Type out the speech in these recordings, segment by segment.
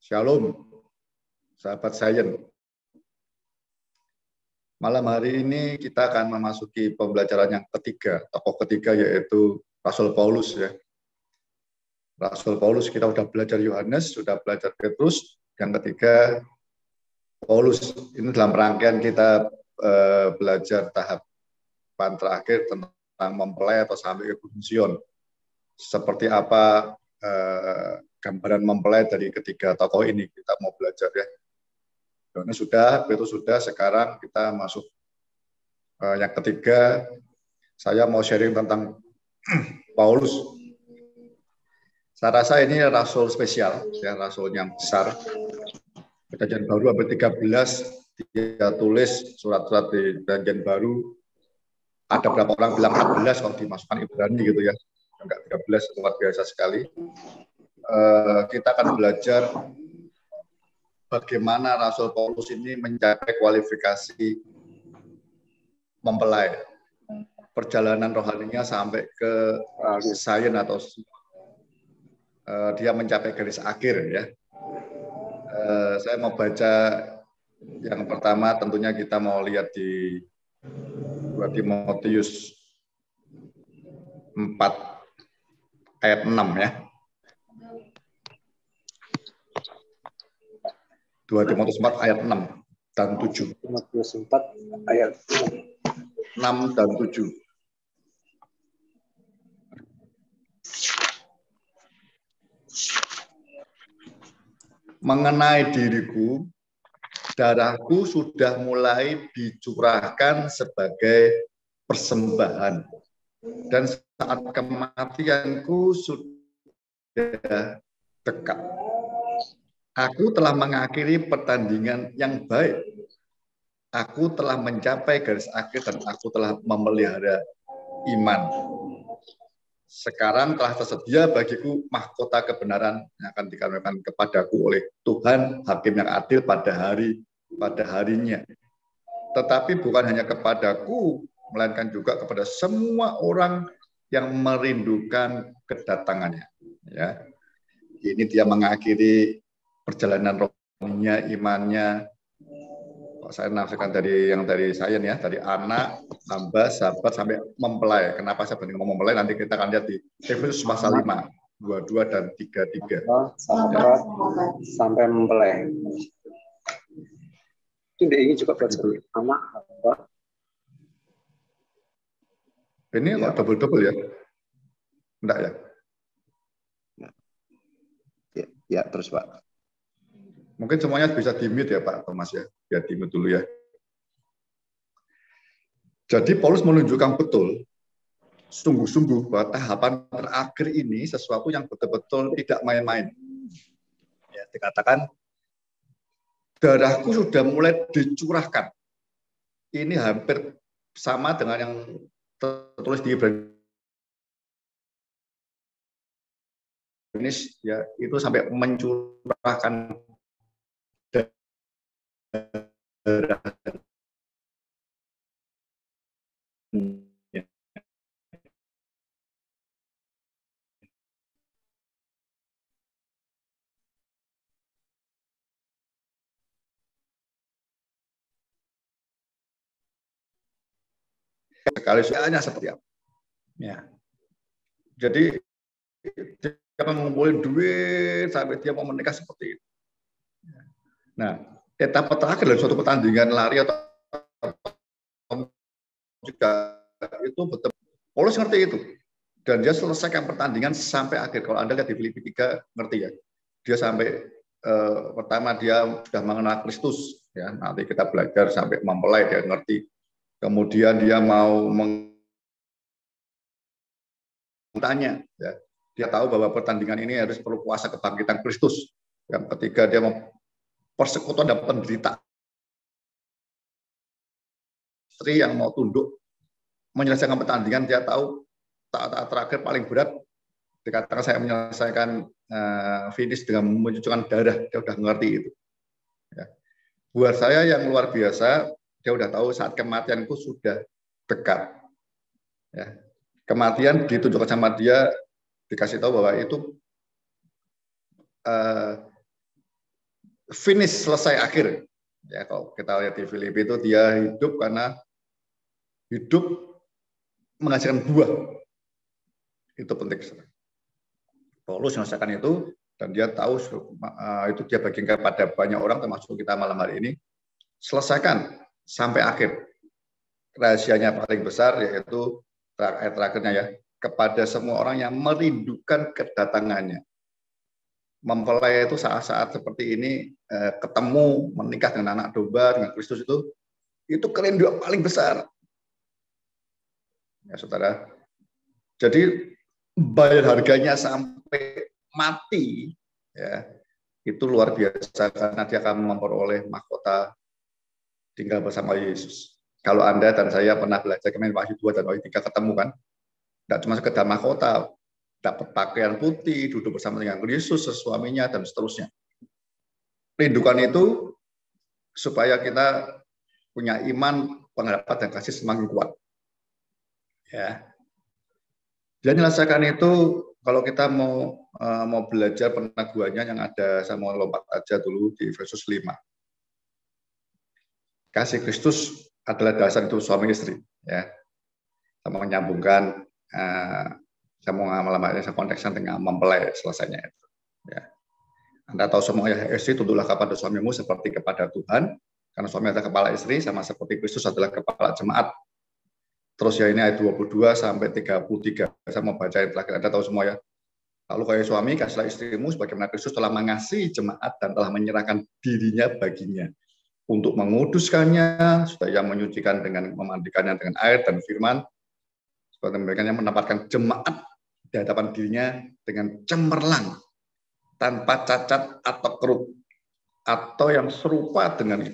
Shalom, sahabat sains. Malam hari ini kita akan memasuki pembelajaran yang ketiga, tokoh ketiga yaitu Rasul Paulus ya. Rasul Paulus kita sudah belajar Yohanes, sudah belajar Petrus, yang ketiga Paulus. Ini dalam rangkaian kita belajar tahapan terakhir tentang mempelai atau sampai ke Gunung Sion. Seperti apa gambaran mempelai dari ketiga tokoh ini kita mau belajar ya. Yohanes sudah, Petrus sudah, sekarang kita masuk yang ketiga. Saya mau sharing tentang Paulus. Saya rasa ini rasul spesial, ya, rasul yang besar. Perjanjian Baru abad 13 dia tulis surat-surat di Perjanjian Baru. Ada berapa orang bilang 14 kalau dimasukkan Ibrani gitu ya. Enggak 13, luar biasa sekali. Kita akan belajar bagaimana Rasul Paulus ini mencapai kualifikasi mempelai. Perjalanan rohaninya sampai ke sains atau dia mencapai garis akhir ya. Saya mau baca yang pertama, tentunya kita mau lihat di 2 Timotius 4 ayat 6 ya. 2 Timotius 4 ayat 6 dan 7. Timotius 4 ayat 6 dan 7. Mengenai diriku, darahku sudah mulai dicurahkan sebagai persembahan, dan saat kematianku sudah dekat. Aku telah mengakhiri pertandingan yang baik. Aku telah mencapai garis akhir dan aku telah memelihara iman. Sekarang telah tersedia bagiku mahkota kebenaran yang akan dikaruniakan kepadaku oleh Tuhan, Hakim yang adil pada harinya. Tetapi bukan hanya kepadaku, melainkan juga kepada semua orang yang merindukan kedatangannya. Ya, ini dia mengakhiri perjalanan rohaninya, imannya. Saya nafsirkan dari saya ya, dari anak, hamba, sahabat sampai mempelai. Kenapa saya penting ngomong mempelai? Nanti kita akan lihat di Efesus pasal 5, 22 dan 33. Sahabat sampai mempelai. Ini juga belajar anak, hamba. Ini kok double-double ya? Enggak ya? Ya, terus Pak. Mungkin semuanya bisa di-mute ya Pak Thomas ya. Biar di-mute dulu ya. Jadi Paulus menunjukkan betul, sungguh-sungguh bahwa tahapan terakhir ini sesuatu yang betul-betul tidak main-main. Ya, dikatakan, darahku sudah mulai dicurahkan. Ini hampir sama dengan yang tertulis di Ibrani. Ya, itu sampai mencurahkan darah. Sekali soalnya seperti apa? Ya. Jadi dia akan mengumpulin duit sampai dia mau menikah seperti itu. Nah, etapa terakhir dalam suatu pertandingan lari atau juga itu betul. Paulus ngerti itu. Dan dia selesaikan pertandingan sampai akhir. Kalau Anda lihat di Filipi 3, ngerti ya. Dia sampai pertama dia sudah mengenal Kristus. Ya, nanti kita belajar sampai mempelai, dia ngerti. Kemudian dia mau tanya, ya. Dia tahu bahwa pertandingan ini harus perlu kuasa kebangkitan Kristus. Yang ketiga dia mau persekutuan dan penderitaan. Istri yang mau tunduk menyelesaikan pertandingan, dia tahu saat terakhir paling berat dikatakan saya menyelesaikan finish dengan mencucurkan darah. Dia udah ngerti itu. Ya. Buat saya yang luar biasa, dia udah tahu saat kematianku sudah dekat. Ya. Kematian ditunjukkan sama dia, dikasih tahu bahwa itu finish, selesai, akhir. Ya, kalau kita lihat di Filipi itu dia hidup karena hidup menghasilkan buah. Itu penting. Paulus menyelesaikan itu dan dia tahu itu dia bagikan kepada banyak orang termasuk kita malam hari ini. Selesaikan sampai akhir. Rahasianya paling besar yaitu ayat terakhirnya ya, kepada semua orang yang merindukan kedatangannya. Mempelai itu saat-saat seperti ini ketemu, menikah dengan anak domba, dengan Kristus itu kerinduan paling besar. Ya, saudara. Jadi bayar harganya sampai mati, ya, itu luar biasa karena dia akan memperoleh mahkota tinggal bersama Yesus. Kalau Anda dan saya pernah belajar kemarin Wahyu 2 dan Wahyu 3 ketemu kan, tidak cuma sekedar mahkota, dapat pakaian putih, duduk bersama dengan Yesus, sesuaminya, dan seterusnya. Rindukan itu supaya kita punya iman, pengharapan, dan kasih semakin kuat. Ya. Dia menyelesaikan itu, kalau kita mau belajar peneguhannya yang ada, saya mau lompat aja dulu di Efesus 5. Kasih Kristus adalah dasar itu suami istri, ya. Saya mau menyambungkan, saya mau mengamalkan konteksnya dengan mempelai selesainya itu. Ya. Anda tahu semua ya, istri tunduklah kepada suamimu seperti kepada Tuhan, karena suami adalah kepala istri, sama seperti Kristus adalah kepala jemaat. Terus ya ini ayat 22 sampai 33, saya mau baca yang terakhir. Anda tahu semua ya. Lalu kayak suami, kasihlah istrimu sebagaimana Kristus telah mengasihi jemaat dan telah menyerahkan dirinya baginya, untuk menguduskannya, supaya menyucikan dengan memandikannya dengan air dan firman, supaya mereka menempatkan jemaat di hadapan dirinya dengan cemerlang, tanpa cacat atau keruk, atau yang serupa dengan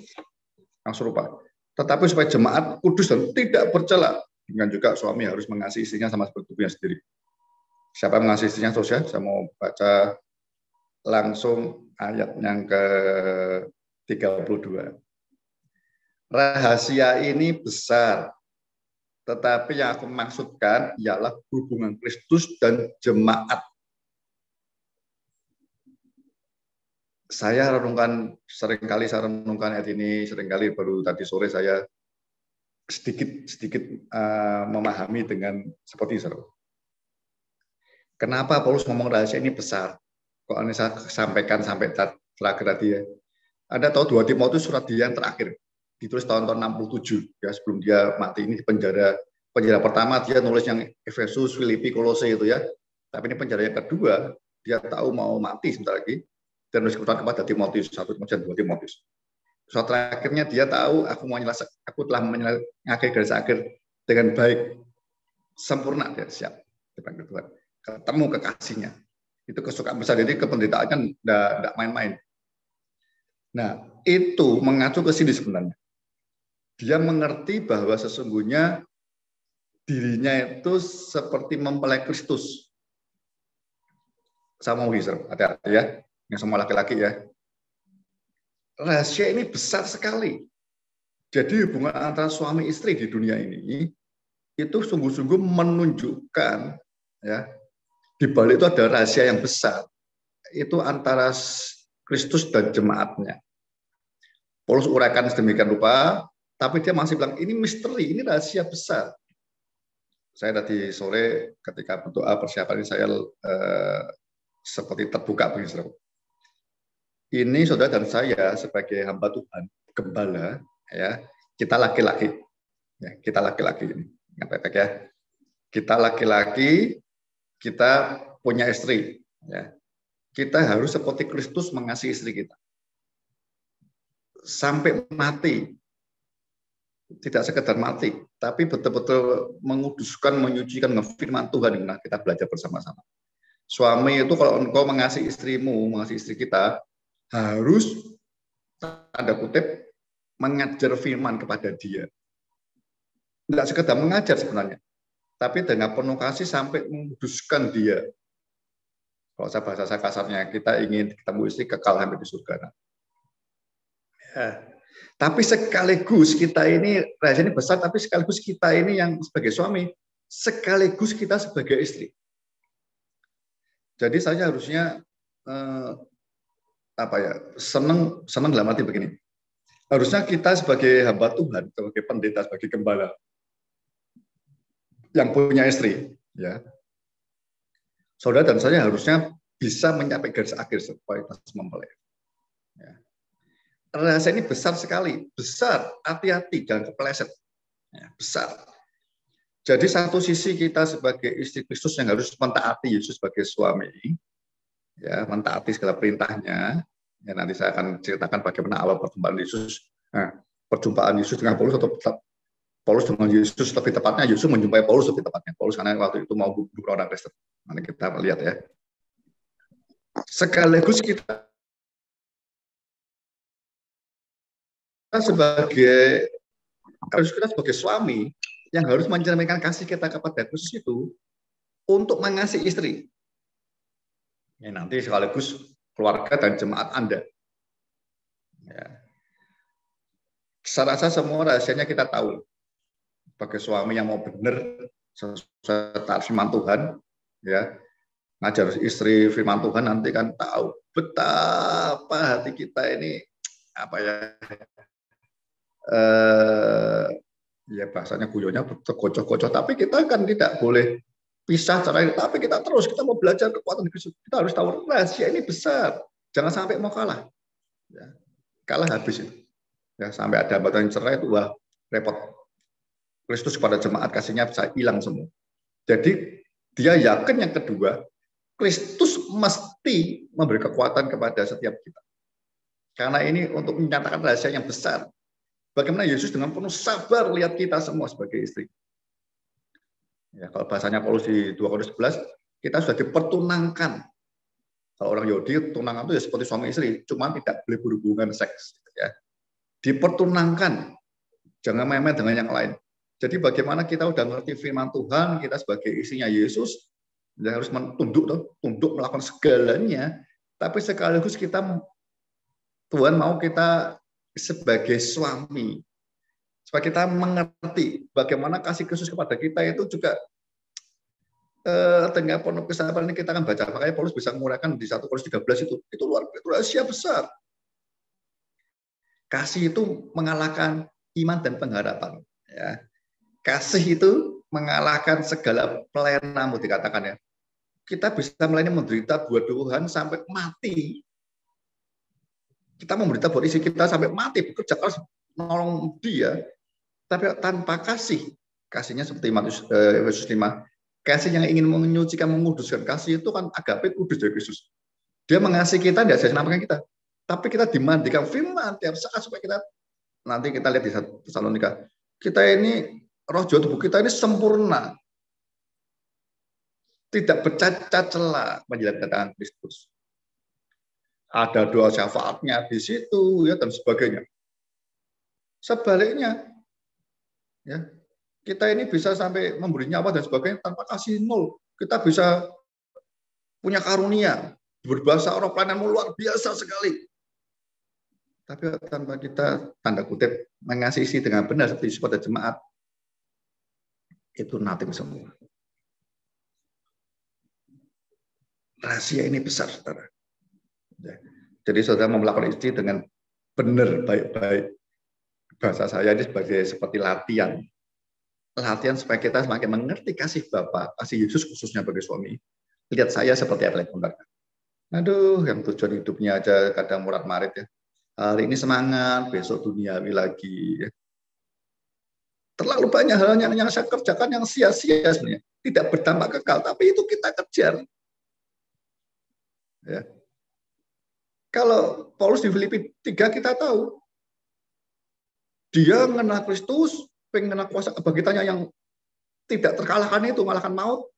yang serupa. Tetapi supaya jemaat kudus dan tidak bercela, dengan juga suami harus mengasihi istrinya sama seperti tubuhnya sendiri. Siapa yang mengasihi istrinya terus ya? Saya mau baca langsung ayat yang ke-32. Rahasia ini besar, tetapi yang aku maksudkan ialah hubungan Kristus dan jemaat. Saya renungkan, seringkali saya renungkan ayat ini, seringkali baru tadi sore saya sedikit memahami dengan seperti itu. Kenapa Paulus ngomong rahasia ini besar? Kok ini saya sampaikan sampai terakhir tadi ya. Anda tahu 2 Timotius surat dia yang terakhir, ditulis tahun 67 ya, sebelum dia mati. Ini penjara pertama dia nulis yang Efesus, Filipi, Kolose itu ya. Tapi ini penjara yang kedua, dia tahu mau mati sebentar lagi dan nulis kepada Timotius, 1 Timotius dan 2 Timotius. Surat terakhirnya dia tahu aku telah mengakhiri garis akhir dengan baik, sempurna, dia siap dipanggil Tuhan. Ketemu kekasihnya. Itu kesukaan besar, jadi kependeritaan kan tidak main-main. Nah, itu mengacu ke sini sebenarnya. Dia mengerti bahwa sesungguhnya dirinya itu seperti mempelai Kristus. Sama Wiser, hati-hati ya, yang semua laki-laki ya. Rahasia ini besar sekali. Jadi hubungan antara suami istri di dunia ini itu sungguh-sungguh menunjukkan ya, di balik itu ada rahasia yang besar. Itu antara Kristus dan jemaatnya. Paulus uraikan sedemikian rupa, tapi dia masih bilang ini misteri, ini rahasia besar. Saya tadi sore ketika berdoa persiapan ini saya seperti terbuka begitu. Ini saudara dan saya sebagai hamba Tuhan, gembala, ya, kita laki-laki, ya, kita laki-laki ini, ya, kita laki-laki, kita punya istri, ya, kita harus seperti Kristus mengasihi istri kita, sampai mati, tidak sekedar mati, tapi betul-betul menguduskan, menyucikan, firman Tuhan yang kita belajar bersama-sama. Suami itu kalau engkau mengasihi istrimu, mengasihi istri kita, harus tanda kutip mengajar firman kepada dia. Tidak sekedar mengajar sebenarnya, tapi dengan penuh kasih sampai menguduskan dia. Kalau saya bahasa saya kasarnya, kita ingin ketemu istri kekal sampai di surga. Ya. Tapi sekaligus kita ini, rahasia ini besar, tapi sekaligus kita ini yang sebagai suami, sekaligus kita sebagai istri. Jadi saya harusnya senang dalam arti begini. Harusnya kita sebagai hamba Tuhan, sebagai pendeta, sebagai gembala yang punya istri, ya, saudara dan saya harusnya bisa mencapai garis akhir supaya kita mempelai. Ya. Rahasia ini besar sekali, besar, hati-hati, jangan kepleset, ya, besar. Jadi satu sisi kita sebagai istri Kristus yang harus mentaati Yesus sebagai suami, ya, mentaati segala perintahnya. Ya, nanti saya akan ceritakan bagaimana awal perjumpaan Yesus. Nah, perjumpaan Yesus dengan Paulus atau Paulus dengan Yesus, lebih tepatnya Yesus menjumpai Paulus lebih tepatnya. Paulus karena waktu itu mau bunuh orang Kristen. Nanti kita lihat ya. Sekaligus kita sebagai suami yang harus mencerminkan kasih kita kepada Kristus itu untuk mengasihi istri. Ya, nanti sekaligus keluarga dan jemaat Anda. Ya. Saya rasa semua rahasianya kita tahu. Sebagai suami yang mau benar sesuai firman Tuhan, ya, ngajar istri firman Tuhan, nanti kan tahu betapa hati kita ini ya bahasanya guyonya tergocok-gocok, tapi kita kan tidak boleh pisah cara, tapi kita mau belajar kekuatan Kristus. Kita harus tahu rahasia ini besar, jangan sampai mau kalah, ya. Kalah habis itu, ya, sampai ada hambatan cerai itu wah repot. Kristus kepada jemaat kasihnya bisa hilang semua. Jadi dia yakin yang kedua, Kristus mesti memberi kekuatan kepada setiap kita. Karena ini untuk menyatakan rahasia yang besar. Bagaimana Yesus dengan penuh sabar lihat kita semua sebagai istri. Ya, kalau bahasanya Paulus di 2 Korintus 11, kita sudah dipertunangkan. Kalau orang Yahudi, tunangan itu ya seperti suami istri, cuma tidak boleh berhubungan seks. Ya. Dipertunangkan, jangan main-main dengan yang lain. Jadi bagaimana kita udah ngerti firman Tuhan, kita sebagai istrinya Yesus, ya harus tunduk melakukan segalanya, tapi sekaligus Tuhan mau kita sebagai suami, supaya kita mengerti bagaimana kasih Kristus kepada kita itu juga dengan penuh kesabaran ini kita akan baca. Makanya Paulus bisa menguraikan di 1 Korintus 13 itu luar biasa rahasia besar. Kasih itu mengalahkan iman dan pengharapan. Ya. Kasih itu mengalahkan segala pelayanan, dikatakan ya. Kita bisa melayani menderita buat Tuhan sampai mati. Kita menderita buat isi kita sampai mati, bekerja keras nolong dia, tapi tanpa kasih. Kasihnya seperti Efesus 5. Kasih yang ingin menyucikan, menguduskan. Kasih itu kan agape, kudus dari Kristus. Dia mengasihi kita, tidak sia-siakan kita. Tapi kita dimandikan firman tiap saat supaya kita, nanti kita lihat di Tesalonika, kita ini roh jiwa tubuh kita ini sempurna, tidak bercacat celah menjalankan katakan Kristus. Ada doa syafaatnya di situ, ya, dan sebagainya. Sebaliknya, ya, kita ini bisa sampai memberi nyawa dan sebagainya tanpa kasih nol. Kita bisa punya karunia, berbahasa orang pelayanan luar biasa sekali. Tapi tanpa kita, tanda kutip, mengasihi dengan benar seperti pada jemaat, itu nothing semua. Rahasia ini besar, saudara. Ya. Jadi saudara melakukan istri dengan benar, baik-baik. Bahasa saya ini seperti latihan. Latihan supaya kita semakin mengerti kasih Bapa, kasih Yesus khususnya bagi suami. Lihat saya seperti apa yang membakar. Aduh, yang tujuan hidupnya aja kadang murat-marit ya. Hari ini semangat, besok duniawi lagi. Ya. Terlalu banyak hal yang saya kerjakan yang sia-sia sebenarnya. Tidak berdampak kekal, tapi itu kita kejar. Ya. Kalau Paulus di Filipi 3 kita tahu, dia mengenal Kristus, pengen kuasa kebangkitannya yang tidak terkalahkan itu, mengalahkan maut.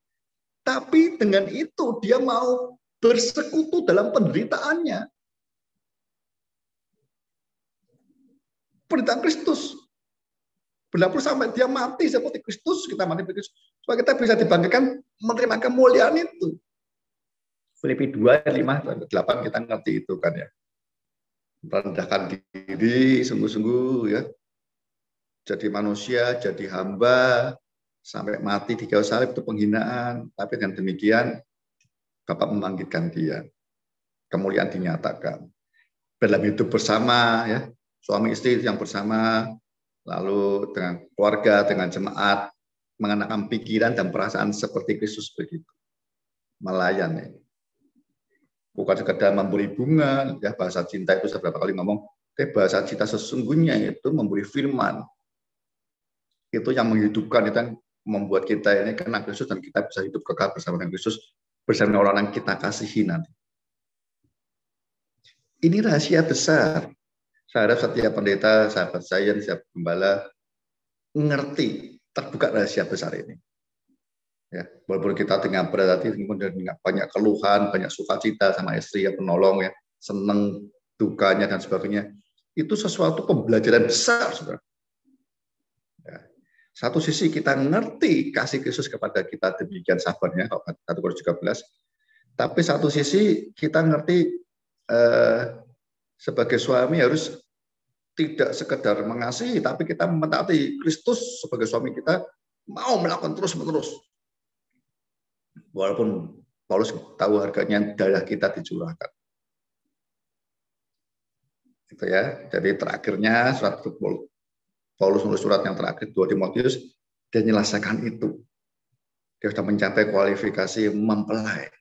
Tapi dengan itu dia mau bersekutu dalam penderitaannya. Penderitaan Kristus. Berlaku sampai dia mati seperti Kristus, kita mati seperti Kristus. Supaya kita bisa dibangkitkan menerima kemuliaan itu. Filipi 2, 5, 8 kita ngerti itu kan ya. Merendahkan diri sungguh-sungguh ya. Jadi manusia, jadi hamba, sampai mati di kayu salib itu penghinaan. Tapi dengan demikian, Bapak membangkitkan dia. Kemuliaan dinyatakan. dalam hidup bersama, ya, suami istri yang bersama, lalu dengan keluarga, dengan jemaat, mengenakan pikiran dan perasaan seperti Kristus begitu, melayani. Bukan sekedar memberi bunga, ya, bahasa cinta itu saya beberapa kali ngomong, tapi bahasa cinta sesungguhnya itu memberi firman. Itu yang menghidupkan, itu yang membuat kita ini kena Kristus dan kita bisa hidup kekal bersama dengan Kristus, bersama orang yang kita kasihi nanti. Ini rahasia besar. Saya harap setiap pendeta, sahabat saya, setiap gembala ngerti, terbuka rahasia besar ini. Ya, walaupun kita dengan berat hati, kemudian dengan banyak keluhan, banyak sukacita sama istri yang penolong, ya, seneng dukanya dan sebagainya, itu sesuatu pembelajaran besar, saudara. Ya. Satu sisi kita ngerti kasih Kristus kepada kita demikian sabarnya, 1 Korintus 13. Tapi satu sisi kita ngerti sebagai suami harus tidak sekedar mengasihi, tapi kita mentaati Kristus sebagai suami kita mau melakukan terus-menerus. Walaupun Paulus tahu harganya darah kita dicurahkan. Itu ya. Jadi terakhirnya surat Paulus menulis surat yang terakhir 2 Timotius, dia menyelesaikan itu. Dia sudah mencapai kualifikasi mempelai.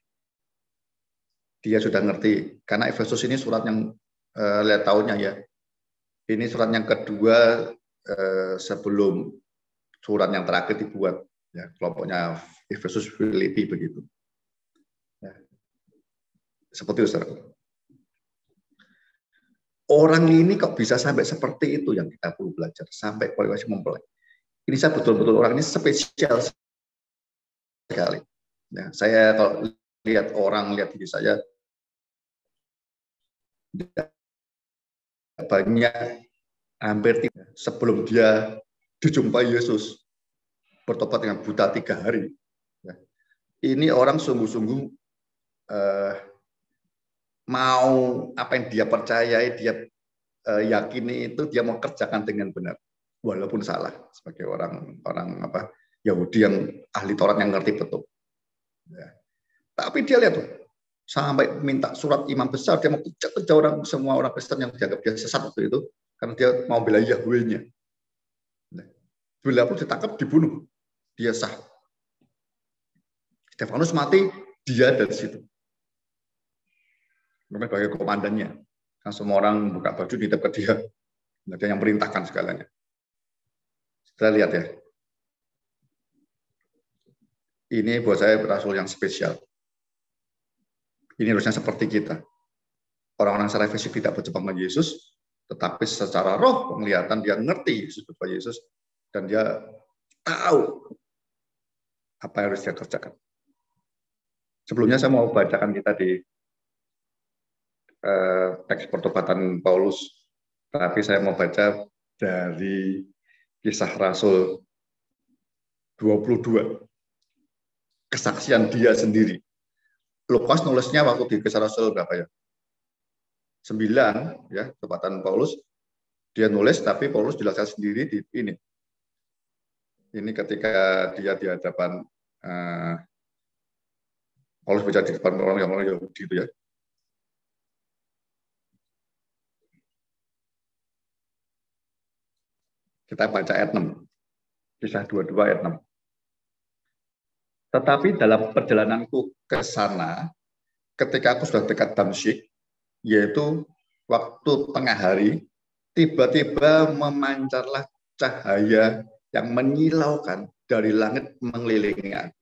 Dia sudah ngerti, karena Efesus ini surat yang lihat tahunnya ya. Ini surat yang kedua sebelum surat yang terakhir dibuat, ya, kelompoknya Efesus Filipi begitu. Ya. Seperti itu, saudara. Orang ini kok bisa sampai seperti itu yang kita perlu belajar, sampai kualifikasi mempelai. Ini saya betul-betul orang ini spesial sekali. Ya, saya kalau lihat orang, lihat diri saya, banyak hampir sebelum dia dijumpai Yesus bertobat dengan buta 3 hari. Ya. Ini orang sungguh-sungguh mau apa yang dia percayai, dia yakini itu dia mau kerjakan dengan benar, walaupun salah sebagai orang apa Yahudi yang ahli Taurat yang ngerti betul. Ya. Tapi dia lihat tuh, sampai minta surat imam besar, dia mau kejar orang, semua orang Kristen yang dianggap dia sesat waktu itu, karena dia mau bela Yahweh-nya. Bila pun ditangkap, dibunuh, dia sah. Stefanus mati, dia dari situ. Sebagai komandannya, kan semua orang buka baju di dekat dia, dia yang merintahkan segalanya. Kita lihat ya, ini buat saya rasul yang spesial. Ini harusnya seperti kita. Orang-orang secara fisik tidak berjumpa dengan Yesus, tetapi secara roh penglihatan dia ngerti Yesus kepada Yesus dan dia tahu apa yang harus dia kerjakan. Sebelumnya saya mau bacakan kita di teks pertobatan Paulus, tapi saya mau baca dari Kisah Rasul 22, kesaksian dia sendiri. Lukas nulisnya waktu di Kisah Rasul berapa ya? 9 ya, pertobatan Paulus. Dia nulis, tapi Paulus jelaskan sendiri di ini. Ini ketika dia di hadapan Paulus bicara di depan orang Yahudi itu ya. Kita baca ayat 6. Kisah 22 ayat 6. Tetapi dalam perjalananku ke sana, ketika aku sudah dekat Damsyik, yaitu waktu tengah hari, tiba-tiba memancarlah cahaya yang menyilaukan dari langit mengelilingi aku.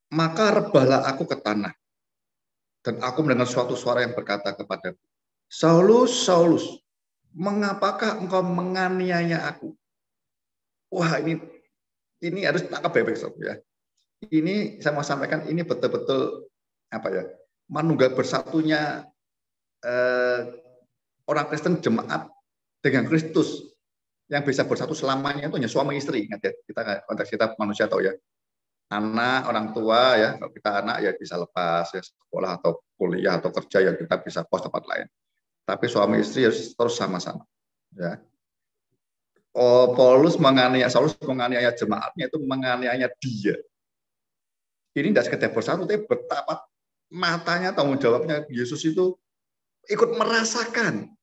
Maka rebahlah aku ke tanah, dan aku mendengar suatu suara yang berkata kepadaku, Saulus, Saulus, mengapakah engkau menganiaya aku? Wah, ini harus tangkap bebek, ya. Ini saya mau sampaikan, ini betul-betul apa ya, manunggal bersatunya orang Kristen jemaat dengan Kristus yang bisa bersatu selamanya itu hanya suami istri. Ingat ya, kita konteks kita manusia tahu ya, anak, orang tua ya, kalau kita anak ya bisa lepas ya, sekolah atau kuliah atau kerja ya kita bisa pos tempat lain. Tapi suami istri harus terus sama-sama. Ya. Paulus menganiaya, Saulus menganiaya jemaatnya itu menganiaya dia. Ini tidak sekedar bersatu, tapi betapa matanya tanggung jawabnya Yesus itu ikut merasakan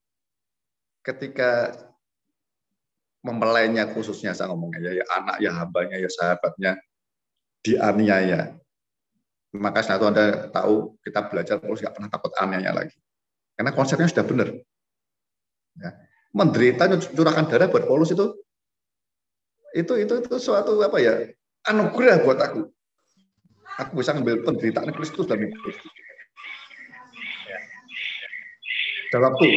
ketika mempelainya, khususnya saya ngomongnya ya anak, ya hambanya, ya sahabatnya dianiaya. Maka setelah itu Anda tahu kita belajar Paulus nggak pernah takut aniaya lagi, karena konsepnya sudah benar. Ya. Menderita curahkan darah buat Paulus itu suatu apa ya, anugerah buat aku. Aku bisa ngambil penderitaan Kristus dalam hidup. Dalam waktu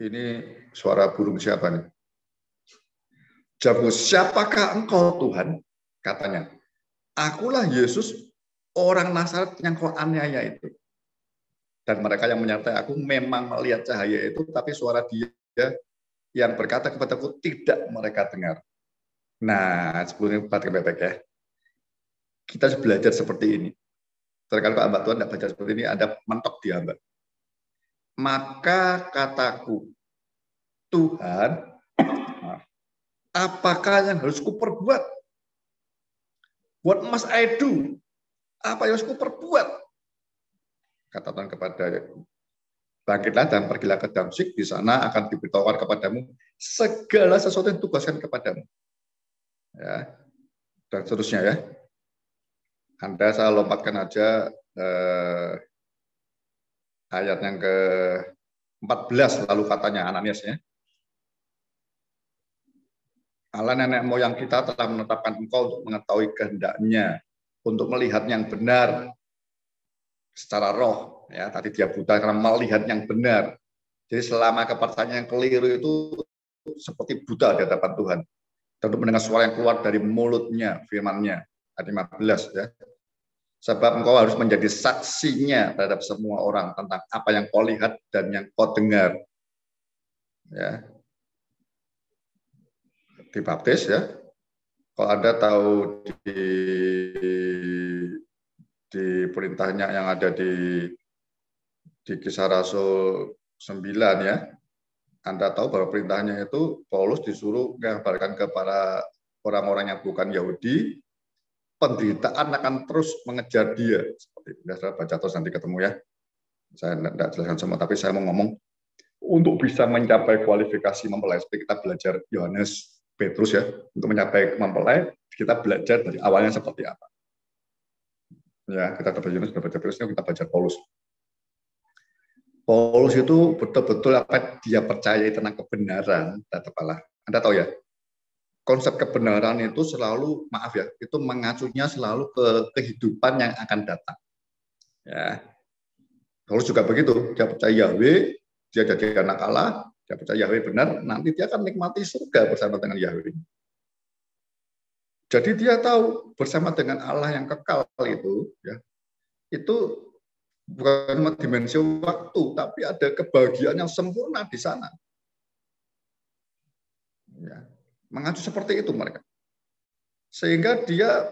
ini suara burung siapa nih? Jawab, siapakah engkau Tuhan? Katanya, akulah Yesus, orang Nazaret yang kau aniaya itu. Dan mereka yang menyertai aku memang melihat cahaya itu, tapi suara dia yang berkata kepadaku tidak mereka dengar. Nah, sebelumnya perhatikan baik-baik ya. Kita harus belajar seperti ini. Terkadang Pak hamba Tuhan tidak belajar seperti ini, Anda mentok di hamba. Maka kataku, Tuhan, apakah yang harus kuperbuat? What must I do? Apa yang harus kuperbuat? Kata Tuhan kepada, bangkitlah dan pergilah ke Damsyik, di sana akan diberitahukan kepadamu segala sesuatu yang tugaskan kepadamu. Ya, dan seterusnya ya. Anda saya lompatkan aja ayat yang ke-14 lalu katanya Ananias ya. Allah nenek moyang kita telah menetapkan engkau untuk mengetahui kehendaknya, untuk melihat yang benar secara roh. Ya, tadi dia buta karena melihat yang benar. Jadi selama kepercayaan yang keliru itu seperti buta di hadapan Tuhan. Dan untuk mendengar suara yang keluar dari mulutnya, firman-Nya. Ayat 15 ya. Sebab engkau harus menjadi saksinya terhadap semua orang tentang apa yang kau lihat dan yang kau dengar. Ya. Dibaptis ya. Kalau Anda tahu di perintahnya yang ada di Kisah Rasul 9 ya. Anda tahu bahwa perintahnya itu Paulus disuruh mengabarkan kepada orang-orang yang bukan Yahudi, penderitaan akan terus mengejar dia. Seperti itu, saya baca terus nanti ketemu ya. Saya tidak jelaskan semua, tapi saya mau ngomong untuk bisa mencapai kualifikasi mempelai. Seperti kita belajar Yohanes, Petrus ya, untuk mencapai mempelai, kita belajar dari awalnya seperti apa. Ya, kita baca Yohanes, kita baca Petrus, kita baca Paulus. Paulus itu betul-betul apa dia percaya tentang kebenaran, Anda tahu ya, konsep kebenaran itu selalu, maaf ya, itu mengacunya selalu ke kehidupan yang akan datang. Ya, Paulus juga begitu, dia percaya Yahweh, dia jadi anak Allah, dia percaya Yahweh benar, nanti dia akan nikmati surga bersama dengan Yahweh. Jadi dia tahu bersama dengan Allah yang kekal itu, ya, itu bukan cuma dimensi waktu, tapi ada kebahagiaan yang sempurna di sana. Ya, mengacu seperti itu mereka. Sehingga dia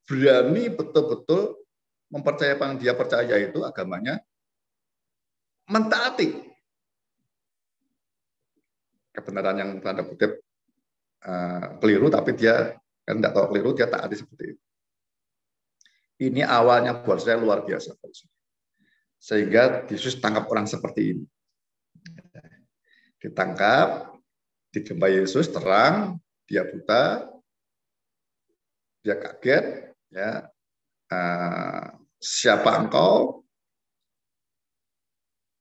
berani betul-betul mempercayai apa yang dia percaya itu agamanya, mentaati kebenaran yang tanda kutip keliru, tapi dia kan tidak tahu keliru, dia taati seperti itu. Ini awalnya buat saya luar biasa. Sehingga Yesus tangkap orang seperti ini. Ditangkap, dijumpai Yesus, terang, dia buta, dia kaget, ya, siapa engkau?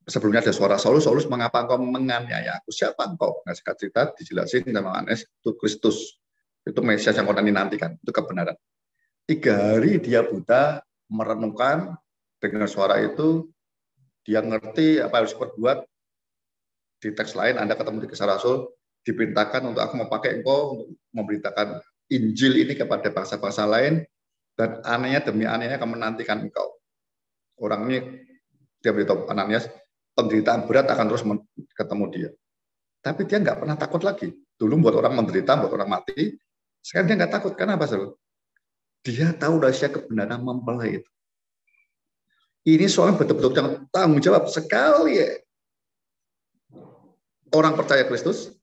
Sebelumnya ada suara Saulus, Saulus, mengapa engkau menganiaya aku? Siapa engkau? Nah, singkat cerita dijelasin sama Yohanes, itu Kristus, itu Mesias yang kau nantikan, itu kebenaran. 3 hari dia buta, merenungkan dengan suara itu, dia ngerti apa yang harus berbuat. Di teks lain Anda ketemu di Kisah Rasul, diperintahkan untuk aku memakai engkau untuk memberitakan Injil ini kepada bangsa-bangsa lain, dan anehnya demi anehnya akan menantikan engkau. Orang ini, dia beritahu Ananias, penderitaan berat akan terus ketemu dia. Tapi dia nggak pernah takut lagi. Dulu buat orang menderita, buat orang mati, sekarang dia nggak takut. Kenapa, Saudara? Dia tahu rahasia kebenaran mempelai itu. Ini soalnya betul-betul yang tanggung jawab sekali ya. Orang percaya Kristus,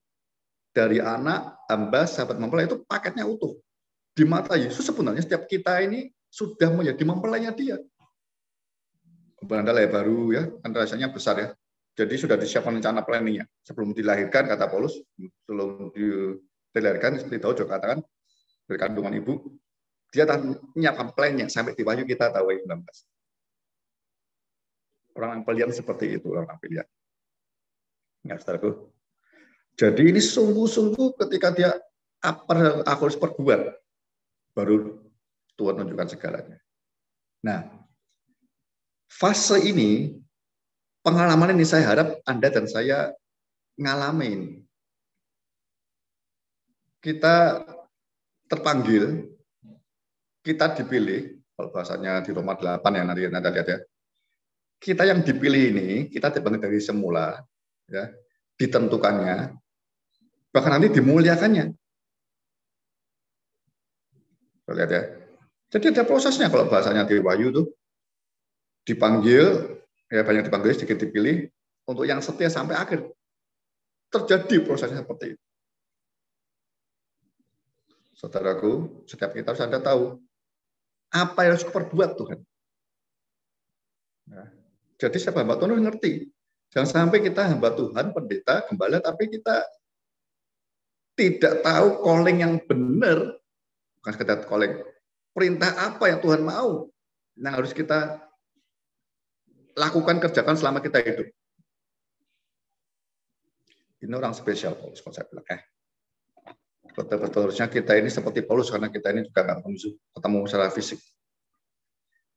dari anak, hamba, sahabat mempelai itu paketnya utuh. Di mata Yesus sebenarnya setiap kita ini sudah menjadi mempelainya dia. Berandal baru ya, kan rasanya besar ya. Jadi sudah disiapkan rencana planningnya. Sebelum dilahirkan, kata Paulus, sebelum dilahirkan, seperti Daud juga katakan, dari kandungan ibu, dia telah menyiapkan plannya sampai di Wahyu kita tahu 19. Orang yang pilihan seperti itu, orang pilihan. Ya, saudaraku. Jadi ini sungguh-sungguh ketika dia apa aku harus perbuat, baru Tuhan menunjukkan segalanya. Nah, fase ini, pengalaman ini saya harap Anda dan saya ngalamin. Kita terpanggil, kita dipilih, kalau bahasanya di Roma 8 yang nanti Anda lihat ya. Kita yang dipilih ini, kita dipanggil dari semula, ya, ditentukannya, bahkan nanti dimuliakannya. Lihat ya. Jadi ada prosesnya kalau bahasanya di Wahyu tuh dipanggil, ya banyak dipanggil, sedikit dipilih, untuk yang setia sampai akhir. Terjadi prosesnya seperti itu. Saudaraku, setiap kita harus Anda tahu apa yang harus perbuat Tuhan. Nah, jadi siapa hamba Tuhan harus ngerti. Jangan sampai kita hamba Tuhan, pendeta, gembala, tapi kita tidak tahu calling yang benar. Bukan sekedar calling. Perintah apa yang Tuhan mau yang harus kita lakukan, kerjakan selama kita hidup. Ini orang spesial, Paulus, kalau saya bilang. Betul-betulnya kita ini seperti Paulus, karena kita ini juga nggak ketemu secara fisik.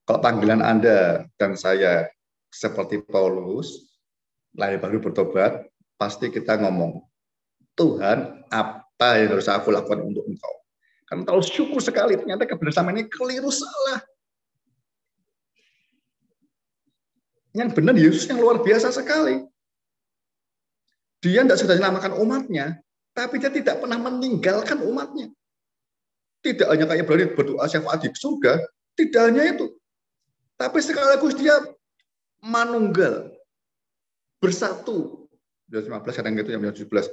Kalau panggilan Anda dan saya seperti Paulus, lahir baru bertobat, pasti kita ngomong, Tuhan, apa yang harus aku lakukan untuk Engkau? Karena terlalu syukur sekali, ternyata kebersamaan ini keliru salah. Yang benar Yesus yang luar biasa sekali. Dia tidak sudah menyelamatkan umatnya, tapi dia tidak pernah meninggalkan umatnya. Tidak hanya kayak berani berdoa syafaat di surga, tidak hanya itu. Tapi sekaligus dia manunggal, bersatu. 15 kadang gitu, yang 17.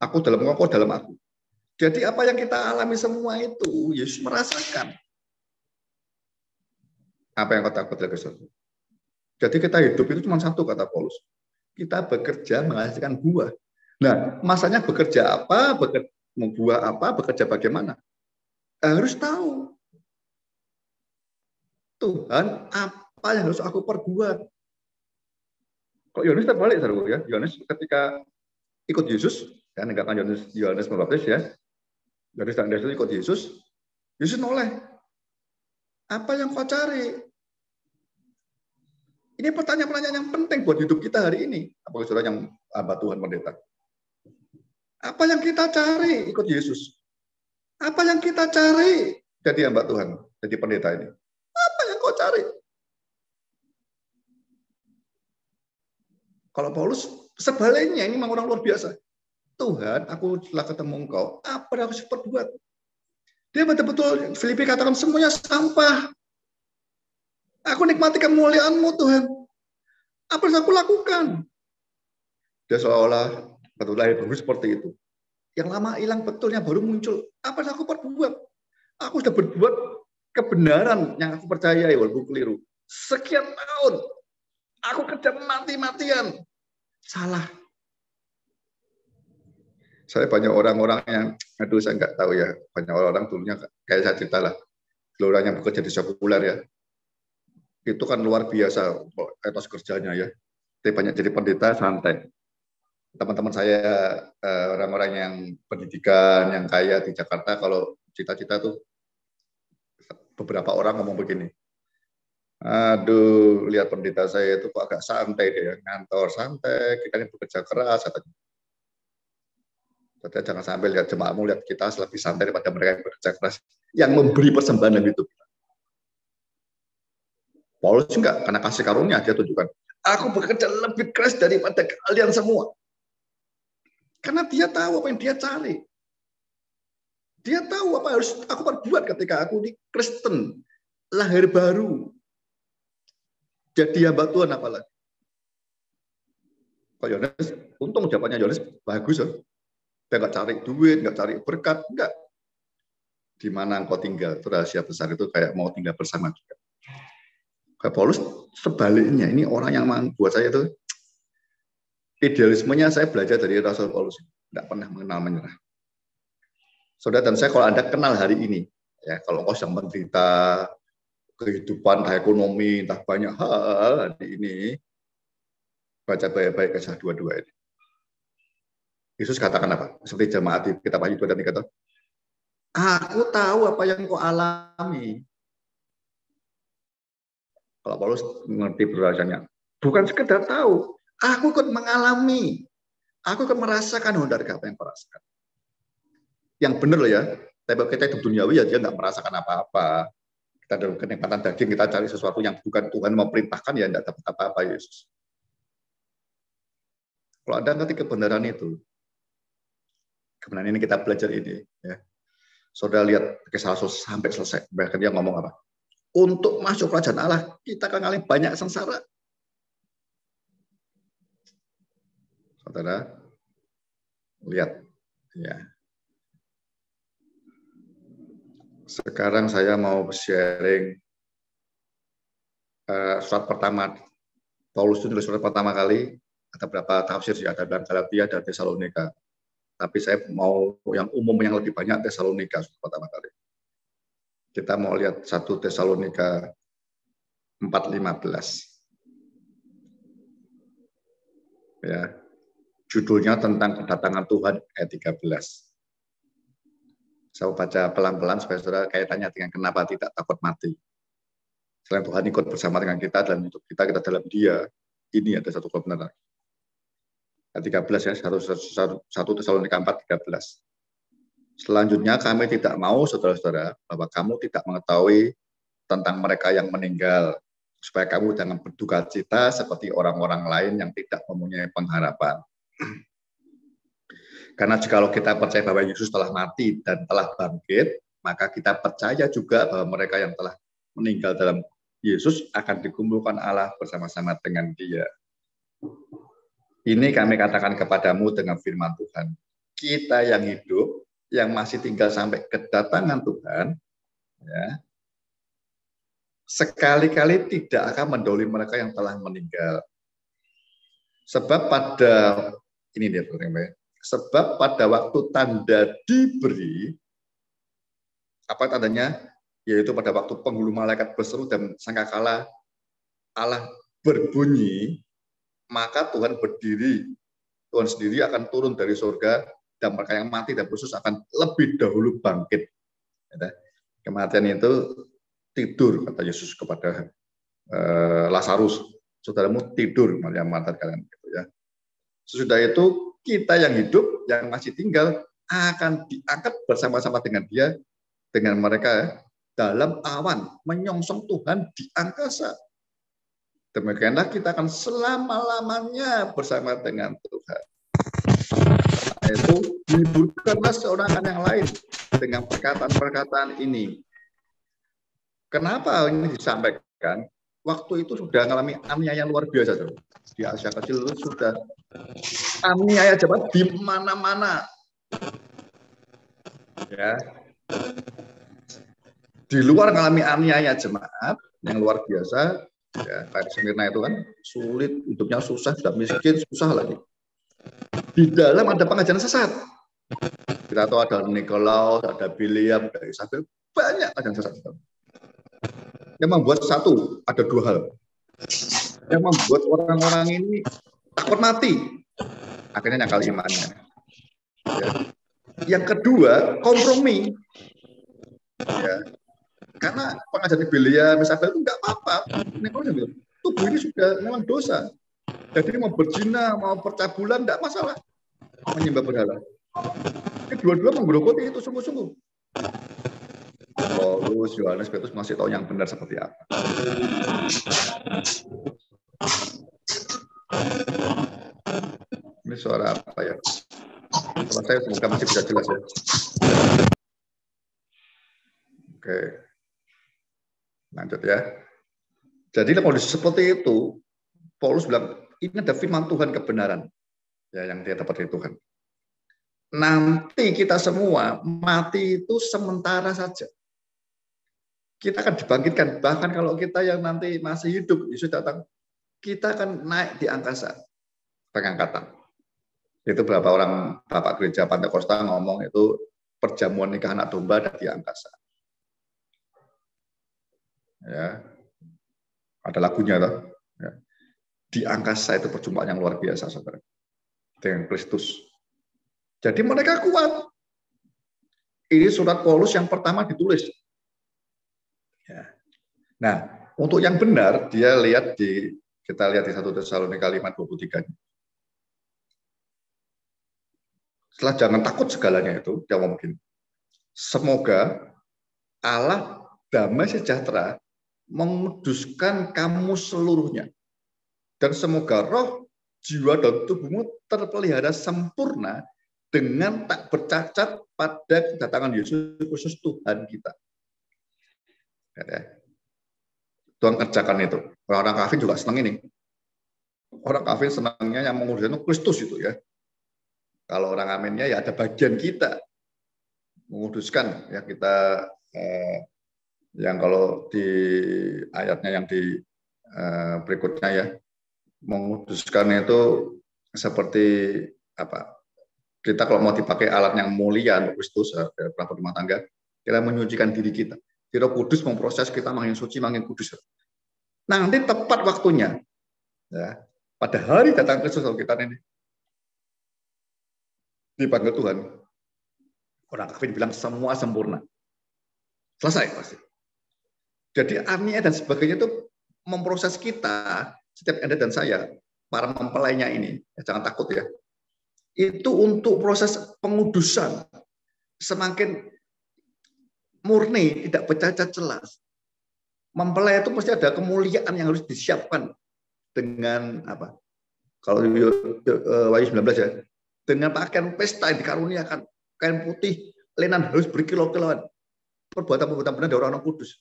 Aku dalam engkau, dalam aku. Jadi apa yang kita alami semua itu, Yesus merasakan. Apa yang kau takut lagi, saudara? Jadi kita hidup itu cuma satu, kata Paulus. Kita bekerja menghasilkan buah. Nah, masanya bekerja apa, buah apa, bekerja bagaimana? Harus tahu. Tuhan, apa yang harus aku perbuat? Kok Yohanes terbalik, saudara ya? Yohanes ketika ikut Yesus, ya, meninggalkan Yohanes Pembaptis ya. Yohanes dan Yesus ikut Yesus. Yesus noleh. Apa yang kau cari? Ini pertanyaan-pertanyaan yang penting buat hidup kita hari ini. Apakah saudara yang hamba Tuhan pendeta? Apa yang kita cari ikut Yesus? Apa yang kita cari jadi hamba Tuhan, jadi pendeta ini? Apa yang kau cari? Kalau Paulus sebaliknya, ini memang orang luar biasa. Tuhan, aku telah ketemu Engkau. Apa yang harus perbuat? Dia betul-betul, Filipi katakan semuanya sampah. Aku nikmati kemuliaan-Mu, Tuhan. Apa yang aku lakukan? Dia seolah-olah betul lahir baru seperti itu. Yang lama hilang betulnya baru muncul. Apa yang aku perbuat? Aku sudah berbuat kebenaran yang aku percayai walaupun keliru. Sekian tahun. Aku kerja mati-matian. Salah. Saya banyak orang-orang yang, aduh saya nggak tahu ya. Banyak orang-orang dulunya kayak saya cerita lah. Orang yang bekerja di sekuler ya. Itu kan luar biasa etos kerjanya ya. Tapi banyak jadi pendeta santai. Teman-teman saya orang-orang yang pendidikan, yang kaya di Jakarta, kalau cita-cita tuh beberapa orang ngomong begini. Aduh, lihat pendeta saya itu kok agak santai dia, ngantor santai, kita ini bekerja keras. Katanya jangan sampai lihat jemaatmu, lihat kita lebih santai daripada mereka yang bekerja keras, yang memberi persembahan dalam hidup kita. Paulus enggak, karena kasih karunia dia tunjukkan. Aku bekerja lebih keras daripada kalian semua. Karena dia tahu apa yang dia cari. Dia tahu apa yang harus aku perbuat ketika aku di Kristen, lahir baru. Jadi hamba Tuhan apalagi. Kok Yohanes, untung jawabannya Yohanes bagus ya. Dia nggak cari duit, nggak cari berkat, enggak. di mana engkau tinggal. Itu rahasia besar, itu kayak mau tinggal bersama juga. Kayak Paulus sebaliknya, ini orang yang buat saya itu idealismenya saya belajar dari Rasul Paulus, tidak pernah mengenal menyerah. Saudara dan saya, kalau Anda kenal hari ini, ya kalau engkau sedang menderita kehidupan, entah ekonomi, entah banyak hal hari ini, baca baik-baik Kisah 22 ini. Yesus katakan apa? Seperti jemaat di kitab Wahyu 2 dan 3. Aku tahu apa yang kau alami. Kalau Paulus mengerti bahasanya, bukan sekedar tahu, aku ikut mengalami, aku ikut merasakan apa yang kau rasakan. Yang benar loh ya, tapi kita hidup duniawi ya dia nggak merasakan apa-apa. Kita ada kenikmatan daging, kita cari sesuatu yang bukan Tuhan memerintahkan, ya tidak dapat apa-apa Yesus. Kalau Anda ngerti kebenaran itu, kebenaran ini kita belajar ini, ya. Saudara lihat Kisah Rasul sampai selesai, bahkan dia ngomong apa? Untuk masuk kerajaan Allah, kita akan mengalami banyak sengsara. Saudara, lihat, ya. Sekarang saya mau sharing surat pertama. Paulus itu nulis surat pertama kali, ada berapa tafsir sih, ada Galatia, ada Tesalonika. Tapi saya mau yang umum yang lebih banyak Tesalonika surat pertama kali. Kita mau lihat 1 Tesalonika 4:15. Ya. Judulnya tentang kedatangan Tuhan ayat 13. Saya baca pelan-pelan supaya saudara kaitannya dengan kenapa tidak takut mati. Selain Tuhan ikut bersama dengan kita dalam hidup kita dalam Dia, ini ada satu kebenaran. Ayat 13 ya, 1 Tesalonika 4:13. Selanjutnya kami tidak mau saudara-saudara bahwa kamu tidak mengetahui tentang mereka yang meninggal, supaya kamu jangan berduka cita seperti orang-orang lain yang tidak mempunyai pengharapan. Karena jikalau kita percaya bahwa Yesus telah mati dan telah bangkit, maka kita percaya juga bahwa mereka yang telah meninggal dalam Yesus akan dikumpulkan Allah bersama-sama dengan Dia. Ini kami katakan kepadamu dengan firman Tuhan. Kita yang hidup, yang masih tinggal sampai kedatangan Tuhan, ya, sekali-kali tidak akan mendahului mereka yang telah meninggal. Sebab pada waktu tanda diberi, apa tandanya? Yaitu pada waktu penghulu malaikat berseru dan sangkakala Allah berbunyi, maka Tuhan berdiri, Tuhan sendiri akan turun dari surga, dan mereka yang mati dan khusus akan lebih dahulu bangkit. Kematian itu tidur, kata Yesus kepada Lazarus, saudaramu tidur, yang mati kalian. Ya. Sesudah itu kita yang hidup, yang masih tinggal akan diangkat bersama-sama dengan Dia, dengan mereka dalam awan, menyongsong Tuhan di angkasa. Demikianlah kita akan selama-lamanya bersama dengan Tuhan. Itu hiburkanlah seorang yang lain dengan perkataan-perkataan ini. Kenapa ini disampaikan? Waktu itu sudah mengalami aniaya luar biasa. Di Asia Kecil itu sudah aniaya jemaat di mana-mana. Ya. Di luar mengalami aniaya jemaat yang luar biasa. Ya, kayak Smyrna itu kan sulit, hidupnya susah, sudah miskin, susah lagi. Di dalam ada pengajaran sesat. Kita tahu ada Nikolaus, ada Biliam, ada Isabel, banyak ajaran sesat. Yang membuat satu, ada dua hal. Yang membuat orang-orang ini takut mati. Akhirnya nyakal imannya. Ya. Yang kedua, kompromi. Ya. Karena pengajaran Biliam, Isabel itu enggak apa-apa. Nikolaus bilang, tubuh ini sudah memang dosa. Jadi mau berzina, mau percabulan, enggak masalah. Menyembah berhala. Kedua-dua menggerogoti itu sungguh-sungguh. Paulus, Yohanes, Petrus masih tahu yang benar seperti apa. Ini suara apa ya? Suara saya semoga masih bisa jelas ya. Oke. Lanjut ya. Jadi kondisi seperti itu, Paulus bilang, ini ada firman Tuhan kebenaran ya yang dia dapat dari Tuhan. nanti kita semua mati itu sementara saja. Kita akan dibangkitkan. Bahkan kalau kita yang nanti masih hidup, Yesus datang, kita akan naik di angkasa, pengangkatan. Itu beberapa orang Bapak Gereja Pantekosta ngomong itu perjamuan nikah anak domba ada di angkasa. Ya, ada lagunya toh. Ya. Di angkasa itu perjumpaan yang luar biasa, saudara, dengan Kristus. Jadi mereka kuat. Ini surat Paulus yang pertama ditulis. Ya. Nah, untuk yang benar, kita lihat di 1 Tesalonika 5:23. Setelah jangan takut segalanya itu, dia ngomong begini. Semoga Allah damai sejahtera menguduskan kamu seluruhnya. Dan semoga roh, jiwa, dan tubuhmu terpelihara sempurna dengan tak bercacat pada kedatangan Yesus Kristus Tuhan kita. Tuhan kerjakan itu. Orang-orang kafir juga senang ini. Orang kafir senangnya yang menguduskan itu Kristus itu ya. Kalau orang aminnya ya ada bagian kita menguduskan ya kita yang kalau di ayatnya yang di berikutnya ya menguduskan itu seperti apa? Kita kalau mau dipakai alat yang mulia untuk Kristus, perabot rumah tangga, kita menyucikan diri kita. Roh Kudus memproses kita makin suci, makin kudus. Nah, nanti tepat waktunya, ya, pada hari datang Kristus kalau kita ini dipanggil Tuhan, orang kafir bilang semua sempurna, selesai pasti. Jadi Ania dan sebagainya itu memproses kita, setiap Anda dan saya, para mempelainya ini, ya, jangan takut ya. Itu untuk proses pengudusan semakin murni, tidak bercacat celah. Mempelai itu pasti ada kemuliaan yang harus disiapkan dengan apa? Kalau Wahyu 19 ya, dengan pakaian pesta yang dikaruniakan, kain putih, lenan harus berkilau-kilauan. Perbuatan-perbuatan benar dari orang kudus.